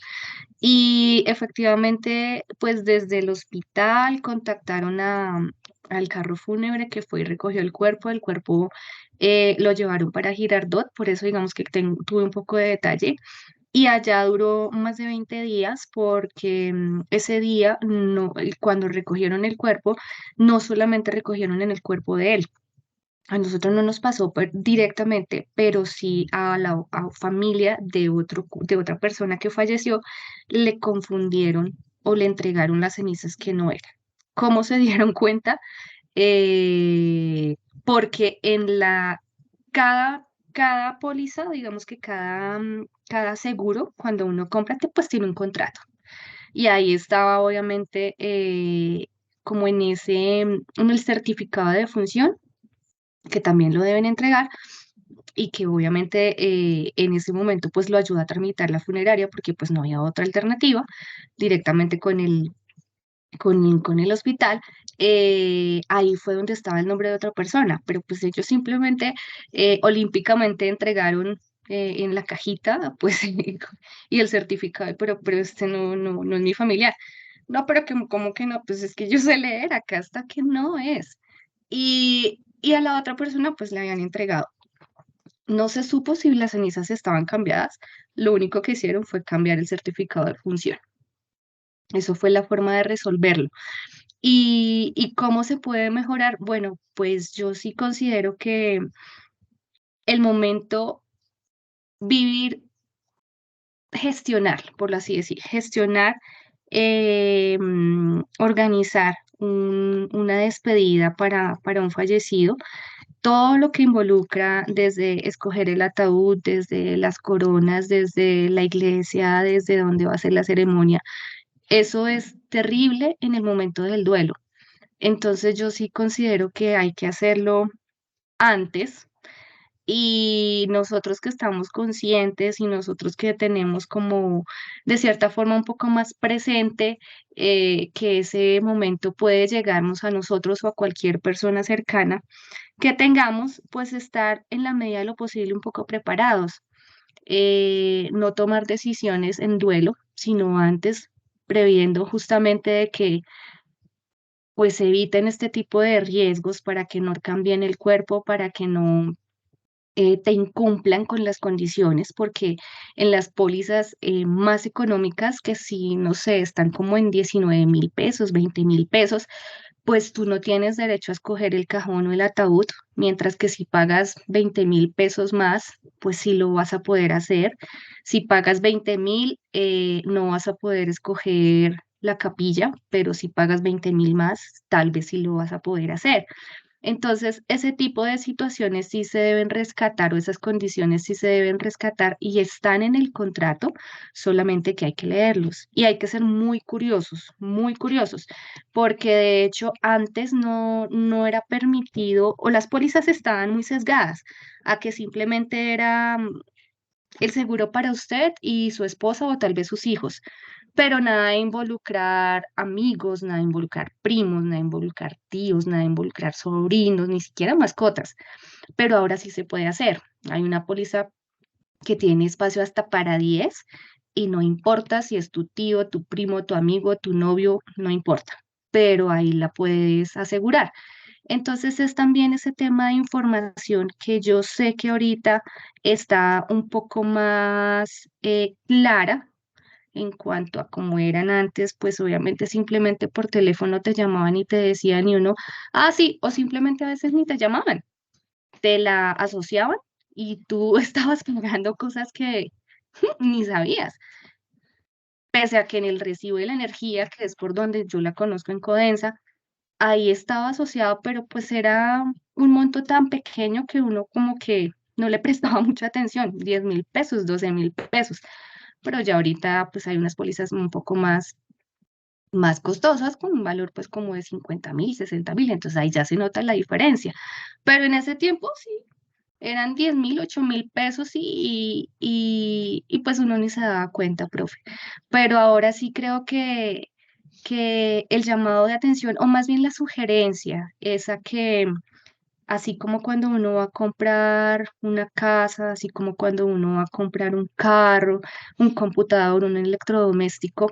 Y efectivamente, pues desde el hospital contactaron al carro fúnebre que fue y recogió el cuerpo lo llevaron para Girardot, por eso digamos que tuve un poco de detalle y allá duró más de 20 días porque ese día, no, cuando recogieron el cuerpo, no solamente recogieron en el cuerpo de él, a nosotros no nos pasó directamente, pero sí a la familia de otra persona que falleció, le confundieron o le entregaron las cenizas que no eran. ¿Cómo se dieron cuenta? Porque cada póliza, digamos que cada cada seguro, cuando uno compra, pues tiene un contrato. Y ahí estaba obviamente como en el certificado de defunción, que también lo deben entregar y que obviamente en ese momento pues lo ayuda a tramitar la funeraria porque pues no había otra alternativa directamente con el hospital. Ahí fue donde estaba el nombre de otra persona, pero pues ellos simplemente olímpicamente entregaron en la cajita pues y el certificado, pero este no es mi familiar. No, pero que, ¿cómo que no? Pues es que yo sé leer, acá está que no es. Y a la otra persona pues le habían entregado. No se supo si las cenizas estaban cambiadas, lo único que hicieron fue cambiar el certificado de función. Eso fue la forma de resolverlo. ¿Y cómo se puede mejorar? Bueno, pues yo sí considero que el momento vivir, gestionar, por así decir, gestionar, organizar una despedida para un fallecido, todo lo que involucra desde escoger el ataúd, desde las coronas, desde la iglesia, desde donde va a ser la ceremonia, eso es terrible en el momento del duelo. Entonces yo sí considero que hay que hacerlo antes y nosotros que estamos conscientes y nosotros que tenemos como de cierta forma un poco más presente que ese momento puede llegarnos a nosotros o a cualquier persona cercana, que tengamos pues estar en la medida de lo posible un poco preparados, no tomar decisiones en duelo, sino antes previendo justamente de que pues eviten este tipo de riesgos para que no cambien el cuerpo, para que no te incumplan con las condiciones, porque en las pólizas más económicas, que si, no sé, están como en 19.000 pesos, 20.000 pesos, pues tú no tienes derecho a escoger el cajón o el ataúd, mientras que si pagas 20.000 pesos más, pues sí lo vas a poder hacer. Si pagas 20.000, no vas a poder escoger la capilla, pero si pagas 20.000 más, tal vez sí lo vas a poder hacer. Entonces, ese tipo de situaciones sí se deben rescatar o esas condiciones sí se deben rescatar y están en el contrato, solamente que hay que leerlos y hay que ser muy curiosos, porque de hecho antes no era permitido o las pólizas estaban muy sesgadas a que simplemente era el seguro para usted y su esposa o tal vez sus hijos, pero nada de involucrar amigos, nada de involucrar primos, nada de involucrar tíos, nada de involucrar sobrinos, ni siquiera mascotas, pero ahora sí se puede hacer. Hay una póliza que tiene espacio hasta para 10 y no importa si es tu tío, tu primo, tu amigo, tu novio, no importa, pero ahí la puedes asegurar. Entonces es también ese tema de información que yo sé que ahorita está un poco más clara en cuanto a cómo eran antes, pues obviamente simplemente por teléfono te llamaban y te decían y uno, ah, sí, o simplemente a veces ni te llamaban, te la asociaban y tú estabas pagando cosas que ni sabías. Pese a que en el recibo de la energía, que es por donde yo la conozco en Codensa, ahí estaba asociado, pero pues era un monto tan pequeño que uno como que no le prestaba mucha atención, 10.000 pesos, 12.000 pesos, pero ya ahorita pues hay unas pólizas un poco más costosas con un valor pues como de 50.000, 60.000, entonces ahí ya se nota la diferencia, pero en ese tiempo sí, eran 10.000, 8.000 pesos y pues uno ni se daba cuenta, profe, pero ahora sí creo que el llamado de atención, o más bien la sugerencia, es a que, así como cuando uno va a comprar una casa, así como cuando uno va a comprar un carro, un computador, un electrodoméstico,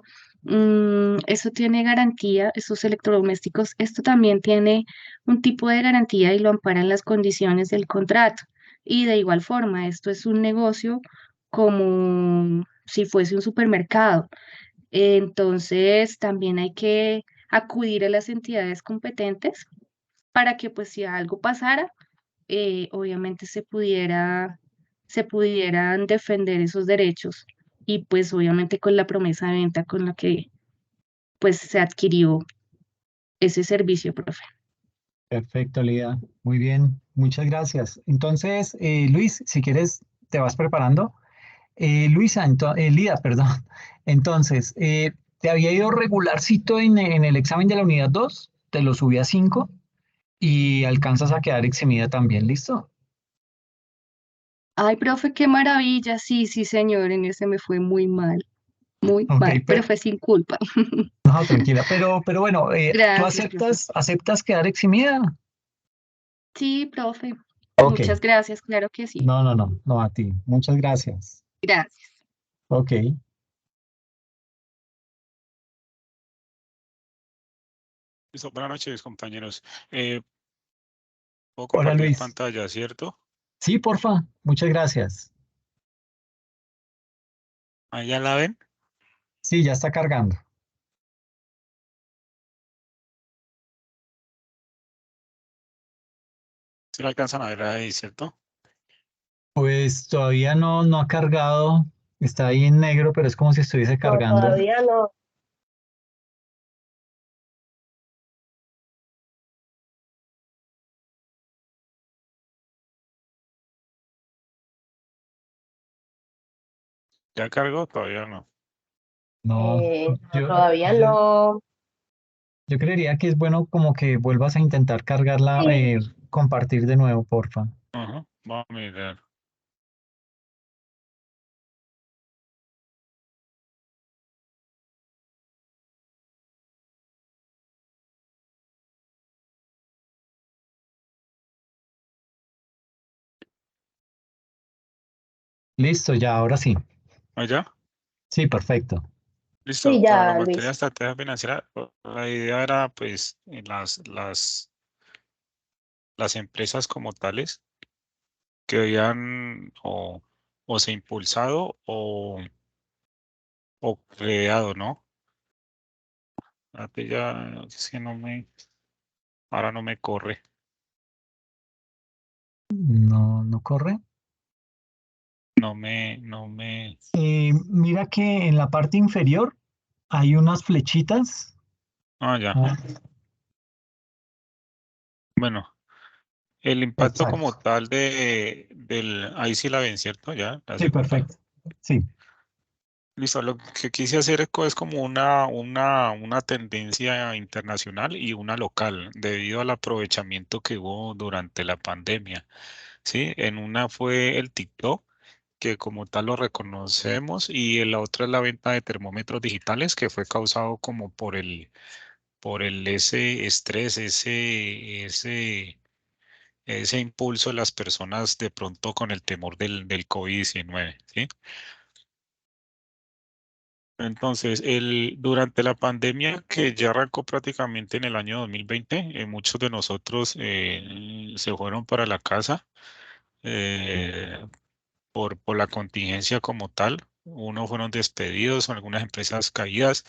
eso tiene garantía, esos electrodomésticos, esto también tiene un tipo de garantía y lo amparan las condiciones del contrato. Y de igual forma, esto es un negocio como si fuese un supermercado. Entonces, también hay que acudir a las entidades competentes para que, pues, si algo pasara, obviamente se pudieran defender esos derechos y, pues, obviamente con la promesa de venta con la que, pues, se adquirió ese servicio, profe. Perfecto, Lida. Muy bien, muchas gracias. Entonces, Luis, si quieres, te vas preparando. Luisa, Lida, perdón. Entonces, te había ido regularcito en el examen de la unidad 2, te lo subí a 5 y alcanzas a quedar eximida también, ¿listo? Ay, profe, qué maravilla. Sí, sí, señor, en ese me fue muy Ok, mal, pero fue sin culpa. no, tranquila, pero bueno, ¿tú Gracias, profe. aceptas quedar eximida? Sí, profe. Ok, Muchas gracias, claro que sí. no, a ti. Muchas gracias. Gracias. Ok, Listo, buenas noches, compañeros. Puedo hola compartir Luis. pantalla, ¿cierto? Sí, porfa, muchas gracias. Ahí ya la ven. Sí, ya está cargando. Si lo alcanzan a ver ahí, ¿cierto? Pues todavía no ha cargado, está ahí en negro, pero es como si estuviese No, cargando. todavía no. ¿Ya cargó? Todavía no. No, No, todavía no. yo creería que es bueno como que vuelvas a intentar cargarla, Sí, compartir de nuevo, porfa. Ajá, vamos a mirar. Listo, ya, ahora sí. ¿Allá? Sí, perfecto. sí, Listo, para la ya, materia de Luis. estrategia financiera, la idea era, pues, las empresas como tales que habían o se impulsado o creado, ¿no? Espérate, ya, es que ahora no me corre. No corre. No me. Mira que en la parte inferior hay unas flechitas. Ah, ya. Ah, Bueno. El impacto como exacto. tal ahí sí la ven, ¿cierto? Ya, la Sí, segunda. perfecto. Sí. Listo, lo que quise hacer es como una tendencia internacional y una local, debido al aprovechamiento que hubo durante la pandemia, ¿sí? En una fue el TikTok, que como tal lo reconocemos, y en la otra es la venta de termómetros digitales, que fue causado como por el ese estrés, ese impulso de las personas de pronto con el temor del COVID-19, ¿sí? Entonces, durante la pandemia que ya arrancó prácticamente en el año 2020, muchos de nosotros se fueron para la casa eh, por la contingencia como tal. Unos fueron despedidos, algunas empresas caídas,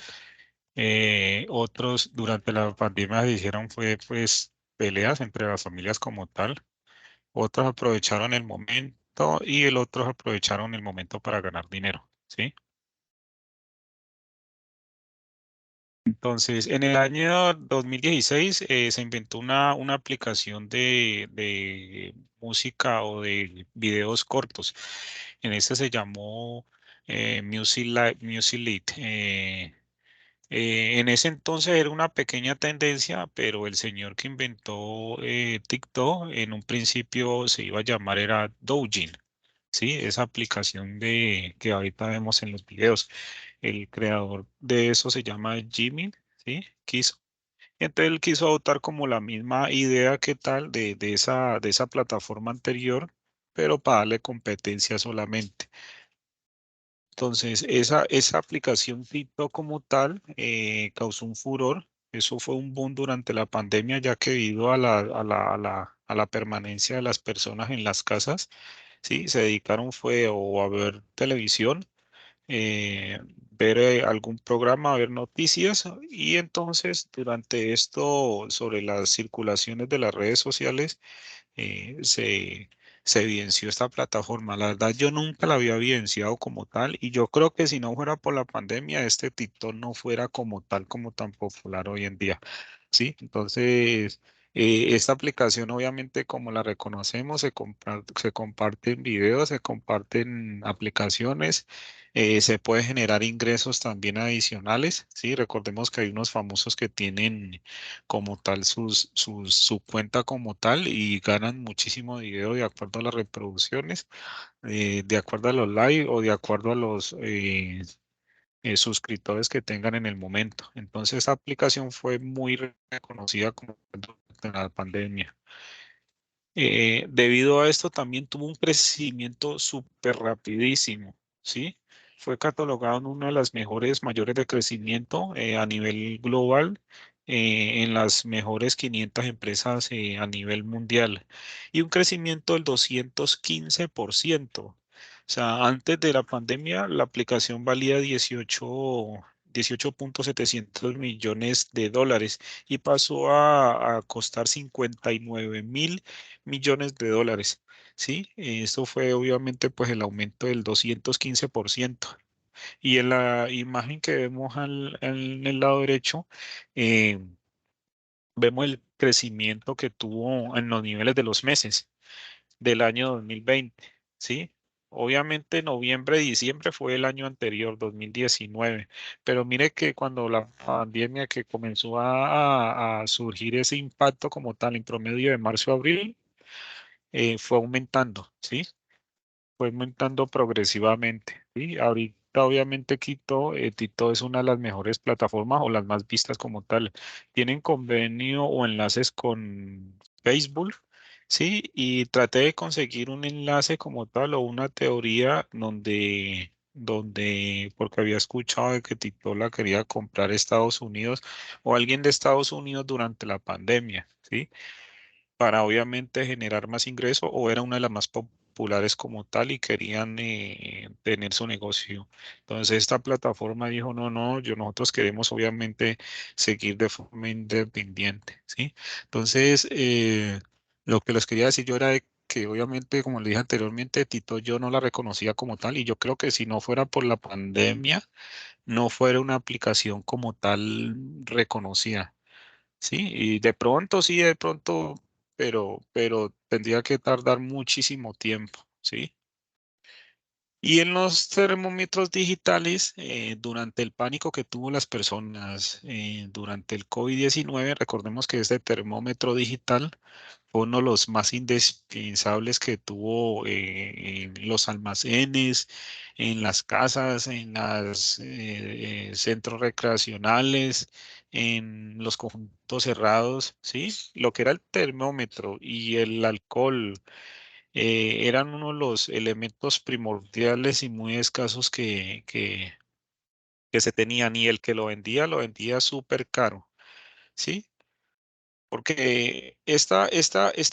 otros durante la pandemia se hicieron fue pues peleas entre las familias como tal. Otros aprovecharon el momento y el otros aprovecharon el momento para ganar dinero, ¿sí? Entonces, en el año 2016 se inventó una aplicación de música o de videos cortos. En este se llamó Music Lite. En ese entonces era una pequeña tendencia, pero el señor que inventó TikTok en un principio se iba a llamar era Douyin. Sí, esa aplicación que ahorita vemos en los videos. El creador de eso se llama Jimmy, ¿sí? Quiso. Entonces él quiso adoptar como la misma idea que tal de esa plataforma anterior, pero para darle competencia solamente. Entonces, esa aplicación TikTok como tal causó un furor. Eso fue un boom durante la pandemia, ya que debido a la permanencia de las personas en las casas, ¿sí? Se dedicaron fue o a ver televisión, ver algún programa, ver noticias, y entonces durante esto, sobre las circulaciones de las redes sociales, se evidenció esta plataforma. La verdad, yo nunca la había evidenciado como tal, y yo creo que si no fuera por la pandemia, este TikTok no fuera como tal, como tan popular hoy en día. ¿Sí? Entonces, Esta aplicación, obviamente, como la reconocemos, se comparten videos, se comparten aplicaciones, se puede generar ingresos también adicionales, ¿sí? Recordemos que hay unos famosos que tienen como tal su cuenta como tal y ganan muchísimo dinero de acuerdo a las reproducciones, de acuerdo a los live o de acuerdo a los suscriptores que tengan en el momento. Entonces, esta aplicación fue muy reconocida como durante la pandemia. Debido a esto también tuvo un crecimiento súper rapidísimo, ¿sí? Fue catalogado en una de las mejores, mayores de crecimiento a nivel global, en las mejores 500 empresas a nivel mundial y un crecimiento del 215%. O sea, antes de la pandemia, la aplicación valía 18.700 millones de dólares y pasó a costar 59.000 millones de dólares. ¿Sí? Esto fue obviamente pues el aumento del 215%. Y en la imagen que vemos en el lado derecho, eh, vemos el crecimiento que tuvo en los niveles de los meses del año 2020. ¿Sí? Obviamente noviembre, diciembre fue el año anterior, 2019, pero mire que cuando la pandemia que comenzó a surgir ese impacto como tal en promedio de marzo a abril, fue aumentando, ¿sí? Fue aumentando progresivamente, ¿sí? Ahorita obviamente TikTok es una de las mejores plataformas o las más vistas como tal. Tienen convenio o enlaces con Facebook, ¿sí? Y traté de conseguir un enlace como tal o una teoría porque había escuchado de que TikTok la quería comprar Estados Unidos o alguien de Estados Unidos durante la pandemia, ¿sí? Para obviamente generar más ingreso o era una de las más populares como tal y querían tener su negocio. Entonces esta plataforma dijo, no, no, nosotros queremos obviamente seguir de forma independiente, ¿sí? Entonces, lo que les quería decir yo era de que obviamente, como le dije anteriormente, Tito yo no la reconocía como tal y yo creo que si no fuera por la pandemia, no fuera una aplicación como tal reconocida. Sí, y de pronto, sí, de pronto, pero tendría que tardar muchísimo tiempo, ¿sí? Y en los termómetros digitales, durante el pánico que tuvo las personas durante el COVID-19, recordemos que este termómetro digital fue uno de los más indispensables que tuvo en los almacenes, en las casas, en los centros recreacionales, en los conjuntos cerrados, ¿sí? Lo que era el termómetro y el alcohol eran uno de los elementos primordiales y muy escasos que se tenían y el que lo vendía súper caro, ¿sí? Porque esta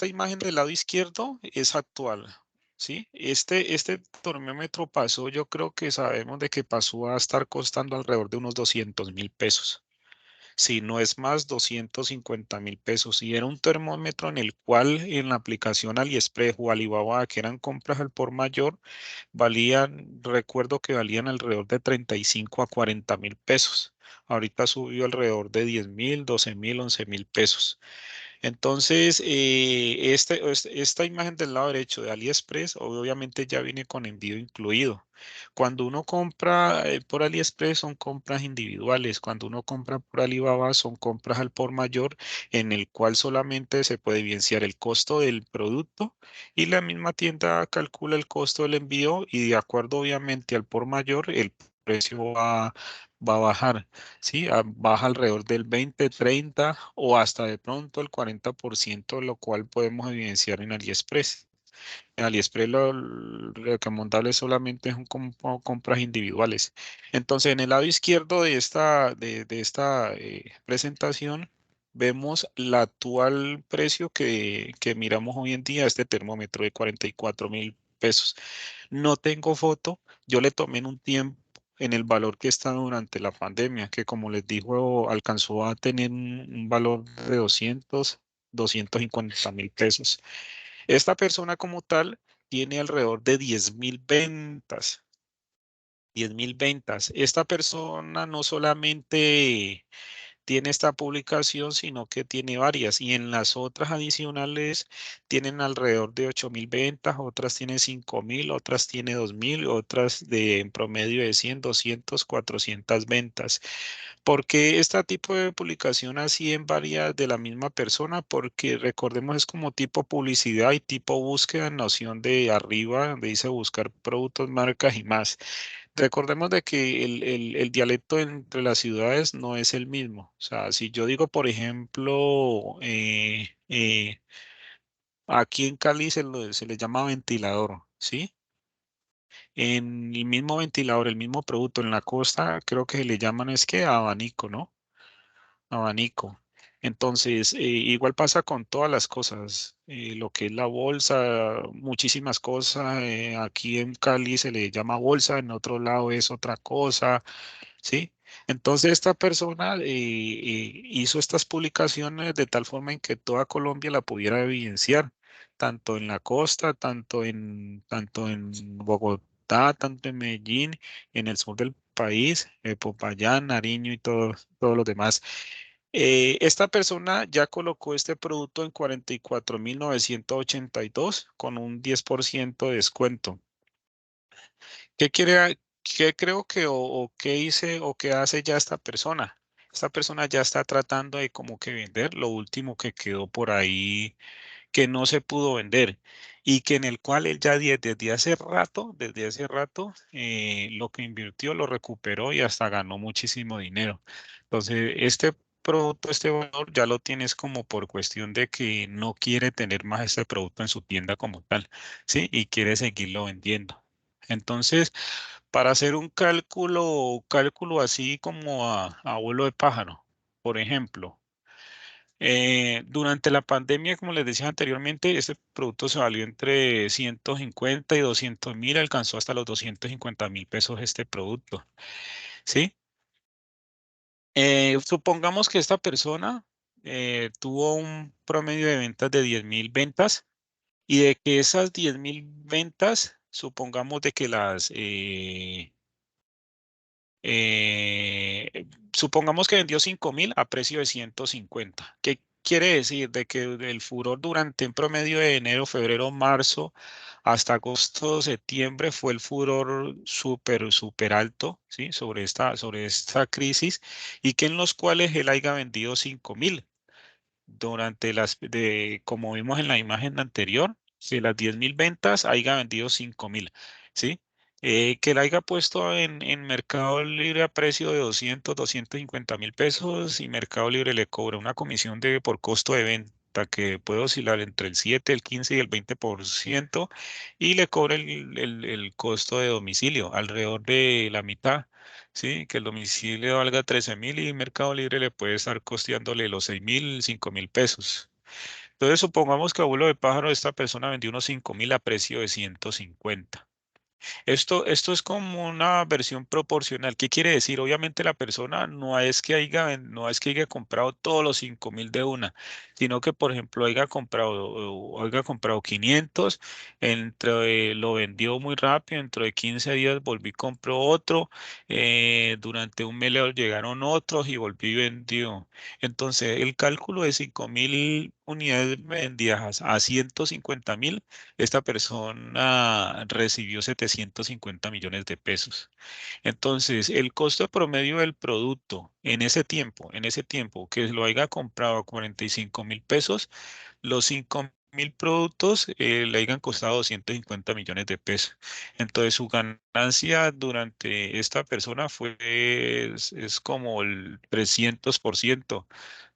imagen del lado izquierdo es actual, ¿sí? Este termómetro pasó, yo creo que sabemos de que pasó a estar costando alrededor de unos 200.000 pesos. Si no es más, 250.000 pesos. Y era un termómetro en el cual en la aplicación AliExpress o Alibaba, que eran compras al por mayor, recuerdo que valían alrededor de 35.000 a 40.000 pesos. Ahorita subió alrededor de 10.000, 12.000, 11.000 pesos. Entonces, esta imagen del lado derecho de AliExpress obviamente ya viene con envío incluido. Cuando uno compra por AliExpress son compras individuales. Cuando uno compra por Alibaba son compras al por mayor en el cual solamente se puede evidenciar el costo del producto y la misma tienda calcula el costo del envío y de acuerdo obviamente al por mayor el precio va a bajar. Sí, baja alrededor del 20, 30 o hasta de pronto el 40%, lo cual podemos evidenciar en AliExpress. En AliExpress lo recomendable solamente son como compras individuales. Entonces, en el lado izquierdo de esta presentación, vemos el actual precio que miramos hoy en día, este termómetro de 44.000 pesos. No tengo foto, yo le tomé en un tiempo en el valor que está durante la pandemia, que como les dijo, alcanzó a tener un valor de 250.000 pesos. Esta persona como tal tiene alrededor de 10.000 ventas. 10.000 ventas. Esta persona no solamente tiene esta publicación, sino que tiene varias. Y en las otras adicionales tienen alrededor de 8.000 ventas, otras tienen 5.000, otras tienen 2.000, otras de en promedio de 100, 200, 400 ventas. ¿Por qué este tipo de publicación así en varias de la misma persona? Porque recordemos es como tipo publicidad y tipo búsqueda en la opción de arriba, donde dice buscar productos, marcas y más. Recordemos de que el dialecto entre las ciudades no es el mismo. O sea, si yo digo, por ejemplo, aquí en Cali se le llama ventilador, ¿sí? En el mismo ventilador, el mismo producto en la costa, creo que le llaman es que abanico, ¿no? Abanico. Entonces, igual pasa con todas las cosas, lo que es la bolsa, muchísimas cosas. Aquí en Cali se le llama bolsa, en otro lado es otra cosa, ¿sí? Entonces, esta persona hizo estas publicaciones de tal forma en que toda Colombia la pudiera evidenciar, tanto en la costa, tanto en Bogotá, tanto en Medellín, en el sur del país, Popayán, Nariño y todos los demás. Esta persona ya colocó este producto en 44.982 con un 10% de descuento. ¿Qué creo que o qué hice o qué hace ya esta persona? Esta persona ya está tratando de como que vender lo último que quedó por ahí que no se pudo vender y que en el cual él ya desde hace rato, lo que invirtió lo recuperó y hasta ganó muchísimo dinero. Entonces, este producto, este valor ya lo tienes como por cuestión de que no quiere tener más este producto en su tienda como tal, ¿sí? Y quiere seguirlo vendiendo. Entonces, para hacer un cálculo así como a vuelo de pájaro, por ejemplo, durante la pandemia, como les decía anteriormente, este producto se valió entre 150 y 200.000, alcanzó hasta los 250.000 pesos este producto, ¿sí? Supongamos que esta persona tuvo un promedio de ventas de 10.000 ventas y de que esas 10.000 ventas, supongamos de que supongamos que vendió 5.000 a precio de 150. ¿Qué quiere decir? De que el furor durante un promedio de enero, febrero, marzo hasta agosto, septiembre fue el furor súper, súper alto, ¿sí? Sobre esta crisis y que en los cuales él haya vendido 5.000 como vimos en la imagen anterior, de las 10.000 ventas, haya vendido 5.000, ¿sí? Que la haya puesto en Mercado Libre a precio de 250.000 pesos y Mercado Libre le cobra una comisión por costo de venta que puede oscilar entre el 7, el 15 y el 20% y le cobra el costo de domicilio alrededor de la mitad. Sí, que el domicilio valga 13.000 y Mercado Libre le puede estar costeándole los 6.000, 5.000 pesos. Entonces, supongamos que a vuelo de pájaro esta persona vendió unos 5.000 a precio de 150. Esto es como una versión proporcional. ¿Qué quiere decir? Obviamente la persona no es que haya comprado todos los 5.000 de una, sino que, por ejemplo, haya comprado 500, lo vendió muy rápido, dentro de 15 días volví y compró otro, durante un mes le llegaron otros y volví y vendió. Entonces, el cálculo de 5.000 unidades vendidas a 150.000, esta persona recibió 750 millones de pesos. Entonces, el costo promedio del producto en ese tiempo que lo haya comprado a 45.000 pesos, los 5.000 productos le hayan costado 250 millones de pesos. Entonces, su ganancia durante esta persona es como el 300%,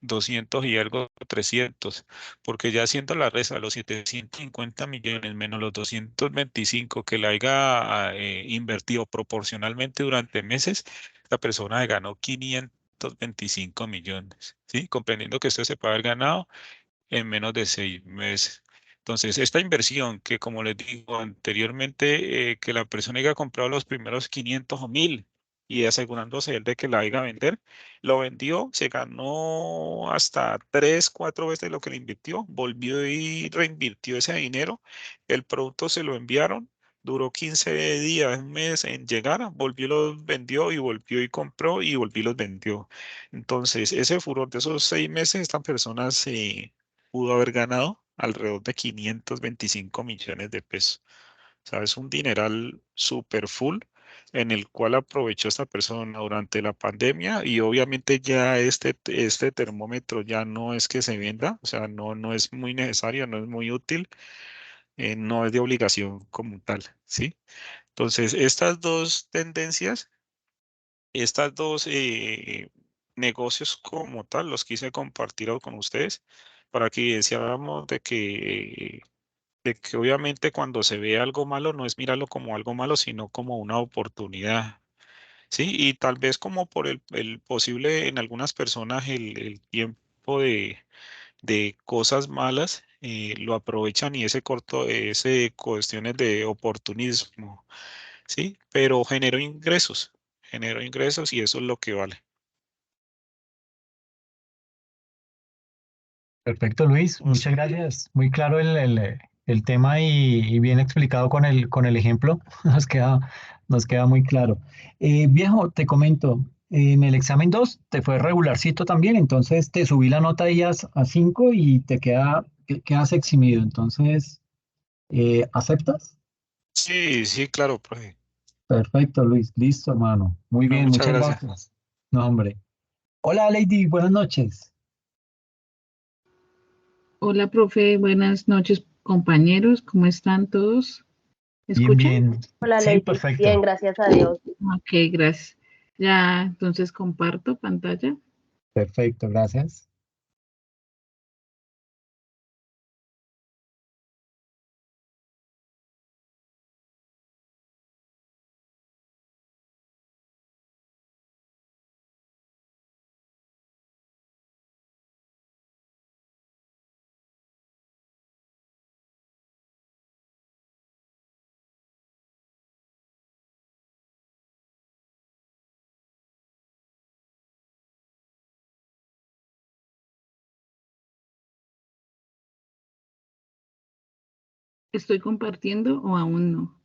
200 y algo, 300, porque ya haciendo la resta, los 750 millones menos los 225 que le haya invertido proporcionalmente durante meses, la persona ganó 525 millones, ¿sí? Comprendiendo que esto se puede haber ganado en menos de 6 meses. Entonces, esta inversión que, como les digo anteriormente, que la persona haya comprado los primeros 500 o 1.000 y asegurándose él de que la vaya a vender, lo vendió, se ganó hasta 3, 4 veces lo que le invirtió, volvió y reinvirtió ese dinero, el producto se lo enviaron, duró 15 días, un mes en llegar, volvió y los vendió y volvió y compró y volvió y los vendió. Entonces, ese furor de esos 6 meses, esta persona se pudo haber ganado alrededor de 525 millones de pesos. O sea, es un dineral super full en el cual aprovechó esta persona durante la pandemia y obviamente ya este termómetro ya no es que se venda, o sea, no es muy necesario, no es muy útil, no es de obligación como tal, ¿sí? Entonces, estas dos tendencias, estas dos negocios como tal, los quise compartir con ustedes para que evidenciáramos de que obviamente cuando se ve algo malo no es mirarlo como algo malo, sino como una oportunidad, ¿sí? Y tal vez como por el posible en algunas personas el tiempo de cosas malas lo aprovechan y ese corto, ese cuestiones de oportunismo, ¿sí? Pero generó ingresos y eso es lo que vale. Perfecto, Luis. Pues, Muchas gracias. Muy claro el tema y bien explicado con el ejemplo. Nos queda muy claro. Viejo, te comento, en el examen 2 te fue regularcito también, entonces te subí la nota ahí a 5 y quedas eximido. Entonces, ¿aceptas? sí, sí, claro, profe. Perfecto, Luis. Listo, hermano. Muy No, bien, muchas muchas gracias. gracias. No, hombre. Hola, Lady. Buenas noches. Hola, profe, buenas noches, compañeros, ¿cómo están todos? ¿Me Bien, escuchan? bien. Hola, Sí, Lady. Bien, perfecto. gracias a Dios. Ok, gracias. Ya, entonces comparto pantalla. Perfecto, gracias. ¿Estoy compartiendo o aún no?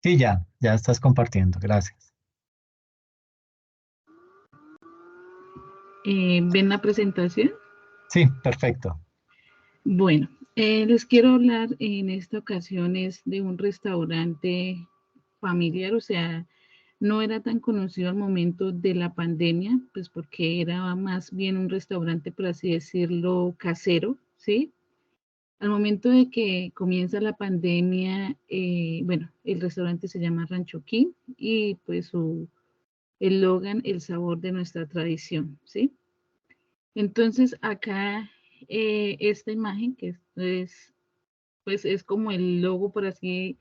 Sí, ya estás compartiendo. Gracias. ¿Ven la presentación? Sí, perfecto. Bueno, les quiero hablar en esta ocasión es de un restaurante familiar, o sea, no era tan conocido al momento de la pandemia, pues porque era más bien un restaurante, por así decirlo, casero, ¿sí? Al momento de que comienza la pandemia, bueno, el restaurante se llama Rancho King y pues su eslogan, el sabor de nuestra tradición, ¿sí? Entonces acá esta imagen que es, pues es como el logo, por así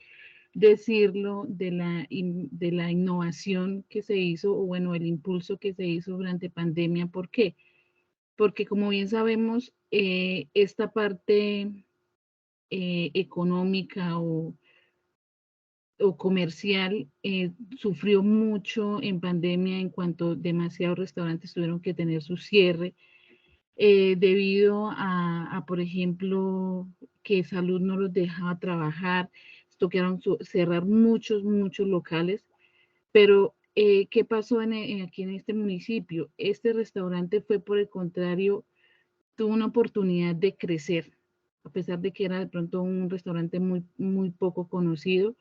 decirlo, de la innovación que se hizo, o bueno, el impulso que se hizo durante pandemia. ¿Por qué? Porque como bien sabemos, esta parte económica o comercial sufrió mucho en pandemia en cuanto demasiados restaurantes tuvieron que tener su cierre debido por ejemplo, que salud no los dejaba trabajar, tocaron cerrar muchos locales, pero ¿qué pasó aquí en este municipio? Este restaurante fue por el contrario, tuvo una oportunidad de crecer, a pesar de que era de pronto un restaurante muy poco conocido.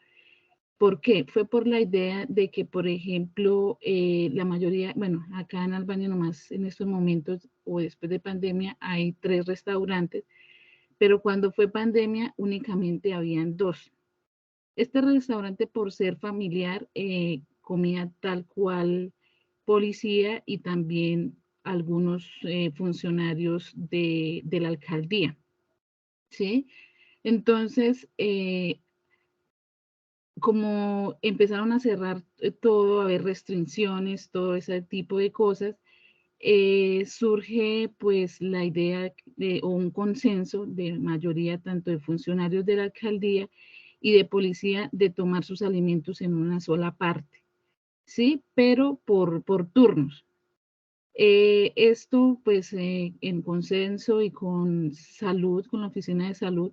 ¿Por qué? Fue por la idea de que, por ejemplo, la mayoría, bueno, acá en Albania nomás en estos momentos o después de pandemia hay 3 restaurantes, pero cuando fue pandemia únicamente habían 2. Este restaurante, por ser familiar, comía tal cual policía y también algunos funcionarios de la alcaldía, ¿sí? Entonces, como empezaron a cerrar todo, a haber restricciones, todo ese tipo de cosas, surge pues la idea o un consenso de mayoría tanto de funcionarios de la alcaldía y de policía de tomar sus alimentos en una sola parte, ¿sí? Pero por turnos. Esto pues en consenso y con salud, con la oficina de salud,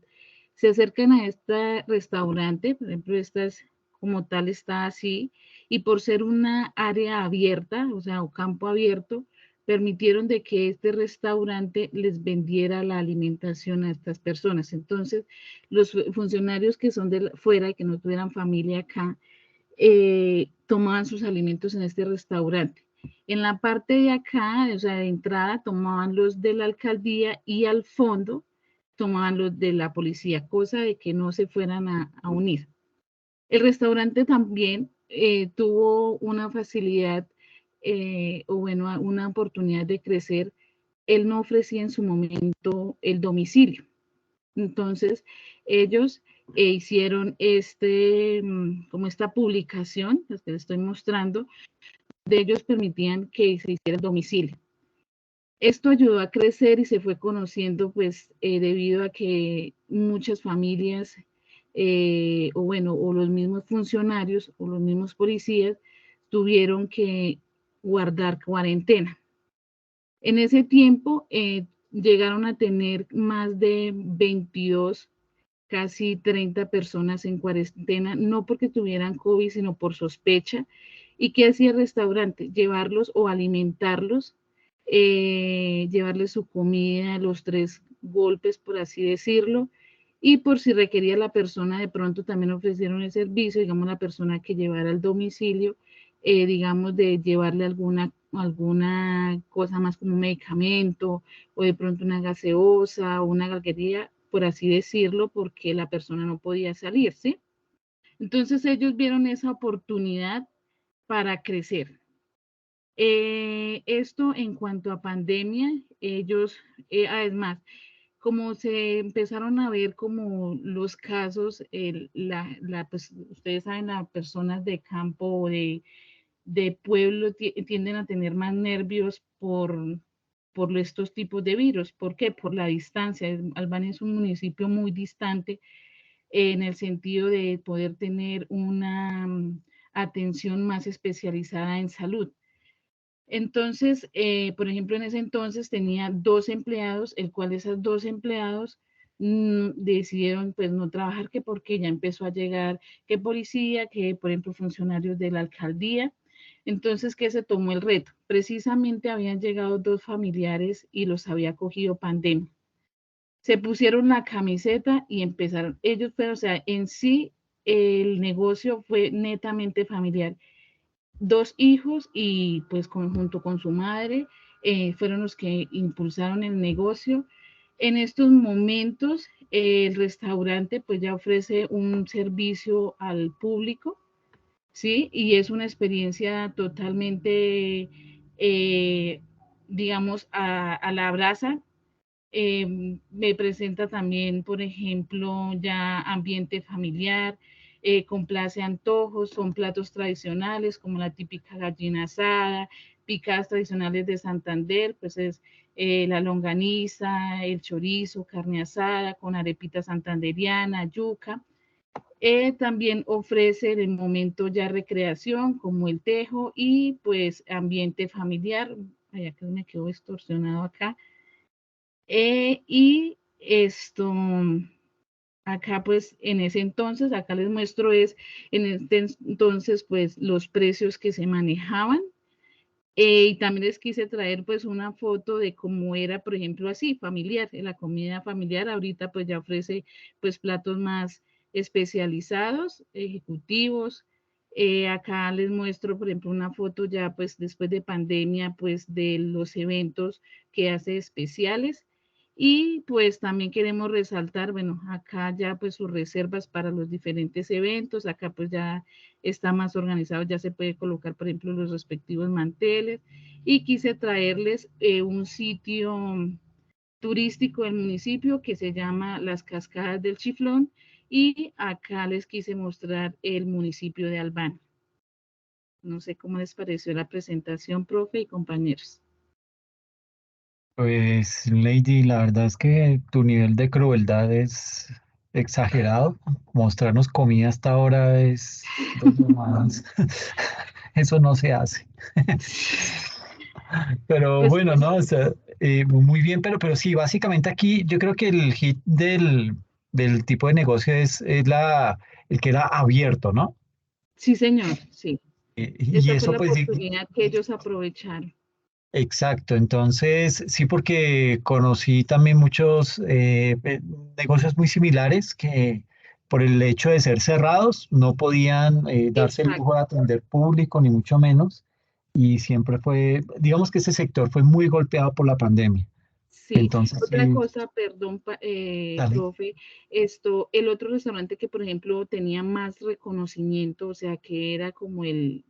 Se acercan a este restaurante, por ejemplo, esta es como tal, está así, y por ser una área abierta, o sea, o campo abierto, permitieron de que este restaurante les vendiera la alimentación a estas personas. Entonces, los funcionarios que son de fuera y que no tuvieran familia acá, tomaban sus alimentos en este restaurante. En la parte de acá, o sea, de entrada, tomaban los de la alcaldía y al fondo tomaban los de la policía, cosa de que no se fueran a unir. El restaurante también tuvo una facilidad o bueno, una oportunidad de crecer. Él no ofrecía en su momento el domicilio. Entonces, ellos hicieron como esta publicación, las que les estoy mostrando, de ellos permitían que se hiciera el domicilio. Esto ayudó a crecer y se fue conociendo, pues, debido a que muchas familias, o bueno, o los mismos funcionarios o los mismos policías tuvieron que guardar cuarentena. En ese tiempo llegaron a tener más de 22, casi 30 personas en cuarentena, no porque tuvieran COVID, sino por sospecha. ¿Y qué hacía el restaurante? Llevarlos o alimentarlos, llevarles su comida, los 3 golpes, por así decirlo, y por si requería la persona, de pronto también ofrecieron el servicio, digamos, la persona que llevara al domicilio, digamos, de llevarle alguna cosa más como un medicamento o de pronto una gaseosa o una galguería, por así decirlo, porque la persona no podía salir, ¿sí? Entonces ellos vieron esa oportunidad para crecer. Esto en cuanto a pandemia, ellos, además, como se empezaron a ver como los casos, pues, ustedes saben, las personas de campo o de pueblo tienden a tener más nervios por estos tipos de virus. ¿Por qué? Por la distancia. Albania es un municipio muy distante en el sentido de poder tener una atención más especializada en salud. Entonces, por ejemplo, en ese entonces tenía 2 empleados, el cual esos 2 empleados decidieron pues no trabajar, que porque ya empezó a llegar que policía, que por ejemplo funcionarios de la alcaldía. Entonces, ¿qué se tomó el reto? Precisamente habían llegado 2 familiares y los había cogido pandemia. Se pusieron la camiseta y empezaron. Ellos, pero o sea, en sí el negocio fue netamente familiar. 2 hijos y pues junto con su madre fueron los que impulsaron el negocio. En estos momentos el restaurante pues ya ofrece un servicio al público, ¿sí? Y es una experiencia totalmente, digamos, a la brasa. Me presenta también, por ejemplo, ya ambiente familiar, complace antojos, son platos tradicionales como la típica gallina asada, picadas tradicionales de Santander, pues es la longaniza, el chorizo, carne asada con arepita santanderiana, yuca. También ofrece de momento ya recreación como el tejo y pues ambiente familiar. Ay, que me quedo distorsionado acá. Y esto, acá pues en ese entonces, acá les muestro en este entonces pues los precios que se manejaban. Y también les quise traer pues una foto de cómo era, por ejemplo, así, familiar, la comida familiar. Ahorita pues ya ofrece pues platos más especializados, ejecutivos. Acá les muestro, por ejemplo, una foto ya pues después de pandemia pues de los eventos que hace especiales. Y pues también queremos resaltar, bueno, acá ya pues sus reservas para los diferentes eventos, acá pues ya está más organizado, ya se puede colocar, por ejemplo, los respectivos manteles. Y quise traerles un sitio turístico del municipio que se llama Las Cascadas del Chiflón, y acá les quise mostrar el municipio de Albania. No sé cómo les pareció la presentación, profe y compañeros. Pues, Lady, la verdad es que tu nivel de crueldad es exagerado. Mostrarnos comida hasta ahora es más. Eso no se hace. Pero Pues bueno, no, o sea, muy bien, pero sí, básicamente aquí yo creo que el hit del tipo de negocio es el que era abierto, ¿no? Sí, señor, sí. Y Esa fue eso la pues sí, oportunidad que ellos aprovecharon. exacto. Entonces sí, porque conocí también muchos negocios muy similares que por el hecho de ser cerrados no podían darse el lujo Exacto. de atender público, ni mucho menos. Y siempre fue, digamos que ese sector fue muy golpeado por la pandemia. Sí, Entonces otra sí, cosa, perdón, dale. profe, el otro restaurante que, por ejemplo, tenía más reconocimiento, o sea, que era como el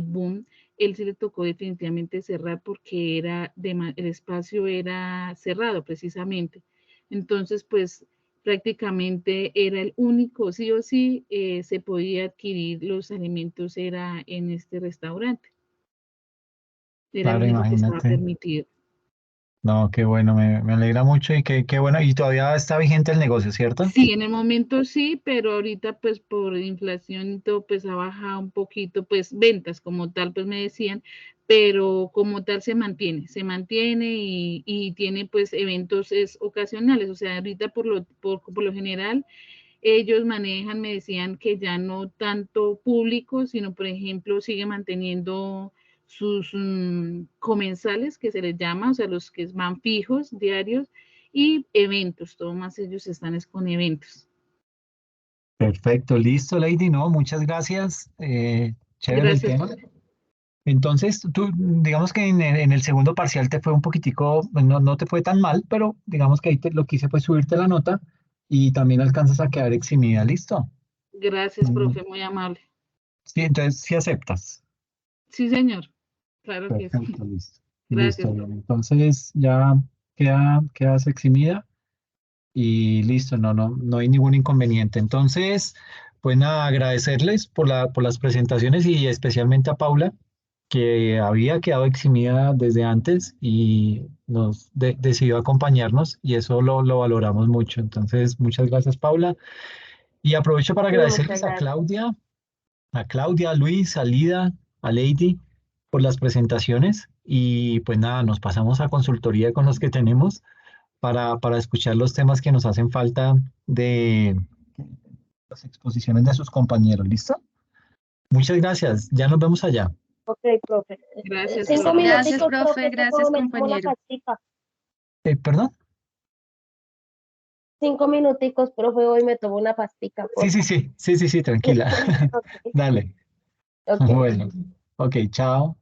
boom, él sí le tocó definitivamente cerrar porque el espacio era cerrado precisamente. Entonces, pues prácticamente era el único, sí o sí, se podía adquirir los alimentos, era en este restaurante, era el Claro, único que estaba imagínate. permitido. No, qué bueno, me alegra mucho y qué bueno. Y todavía está vigente el negocio, ¿cierto? Sí, en el momento sí, pero ahorita pues por inflación y todo pues ha bajado un poquito pues ventas como tal pues me decían, pero como tal se mantiene y tiene pues eventos ocasionales, o sea, ahorita por lo general ellos manejan, me decían que ya no tanto público, sino por ejemplo sigue manteniendo sus comensales que se les llama, o sea, los que van fijos, diarios, y eventos, todo más ellos están es con eventos. Perfecto, listo, Lady. No, muchas gracias. Chévere el Gracias. tema. Entonces, tú, digamos que en el segundo parcial te fue un poquitico, pues, no te fue tan mal, pero digamos que ahí lo que hice fue subirte la nota y también alcanzas a quedar eximida, ¿listo? Gracias, Mm, profe, muy amable. sí, entonces sí aceptas. Sí, señor. Claro que sí. Perfecto, listo. Listo, Gracias, bien. profe. Entonces ya quedas eximida. Y listo, no hay ningún inconveniente. Entonces, pues nada, agradecerles por las presentaciones y especialmente a Paula, que había quedado eximida desde antes y decidió acompañarnos y eso lo valoramos mucho. Entonces, muchas gracias, Paula. Y aprovecho para Sí, muchas agradecerles gracias. a Claudia, a Luis, a Lida, a Lady por las presentaciones y pues nada, nos pasamos a consultoría con los que tenemos para escuchar los temas que nos hacen falta de las exposiciones de sus compañeros. ¿Listo? Muchas gracias. Ya nos vemos allá. Ok, profe. Gracias, Cinco profe. Gracias, minuticos, profe. profe, que Gracias, me tomo una compañero. pastica. ¿Perdón? 5 minuticos, profe, hoy me tomo una pastica, Sí, por sí, favor. sí, sí, sí, sí, tranquila. Ok, Dale. ok. Bueno, ok, chao.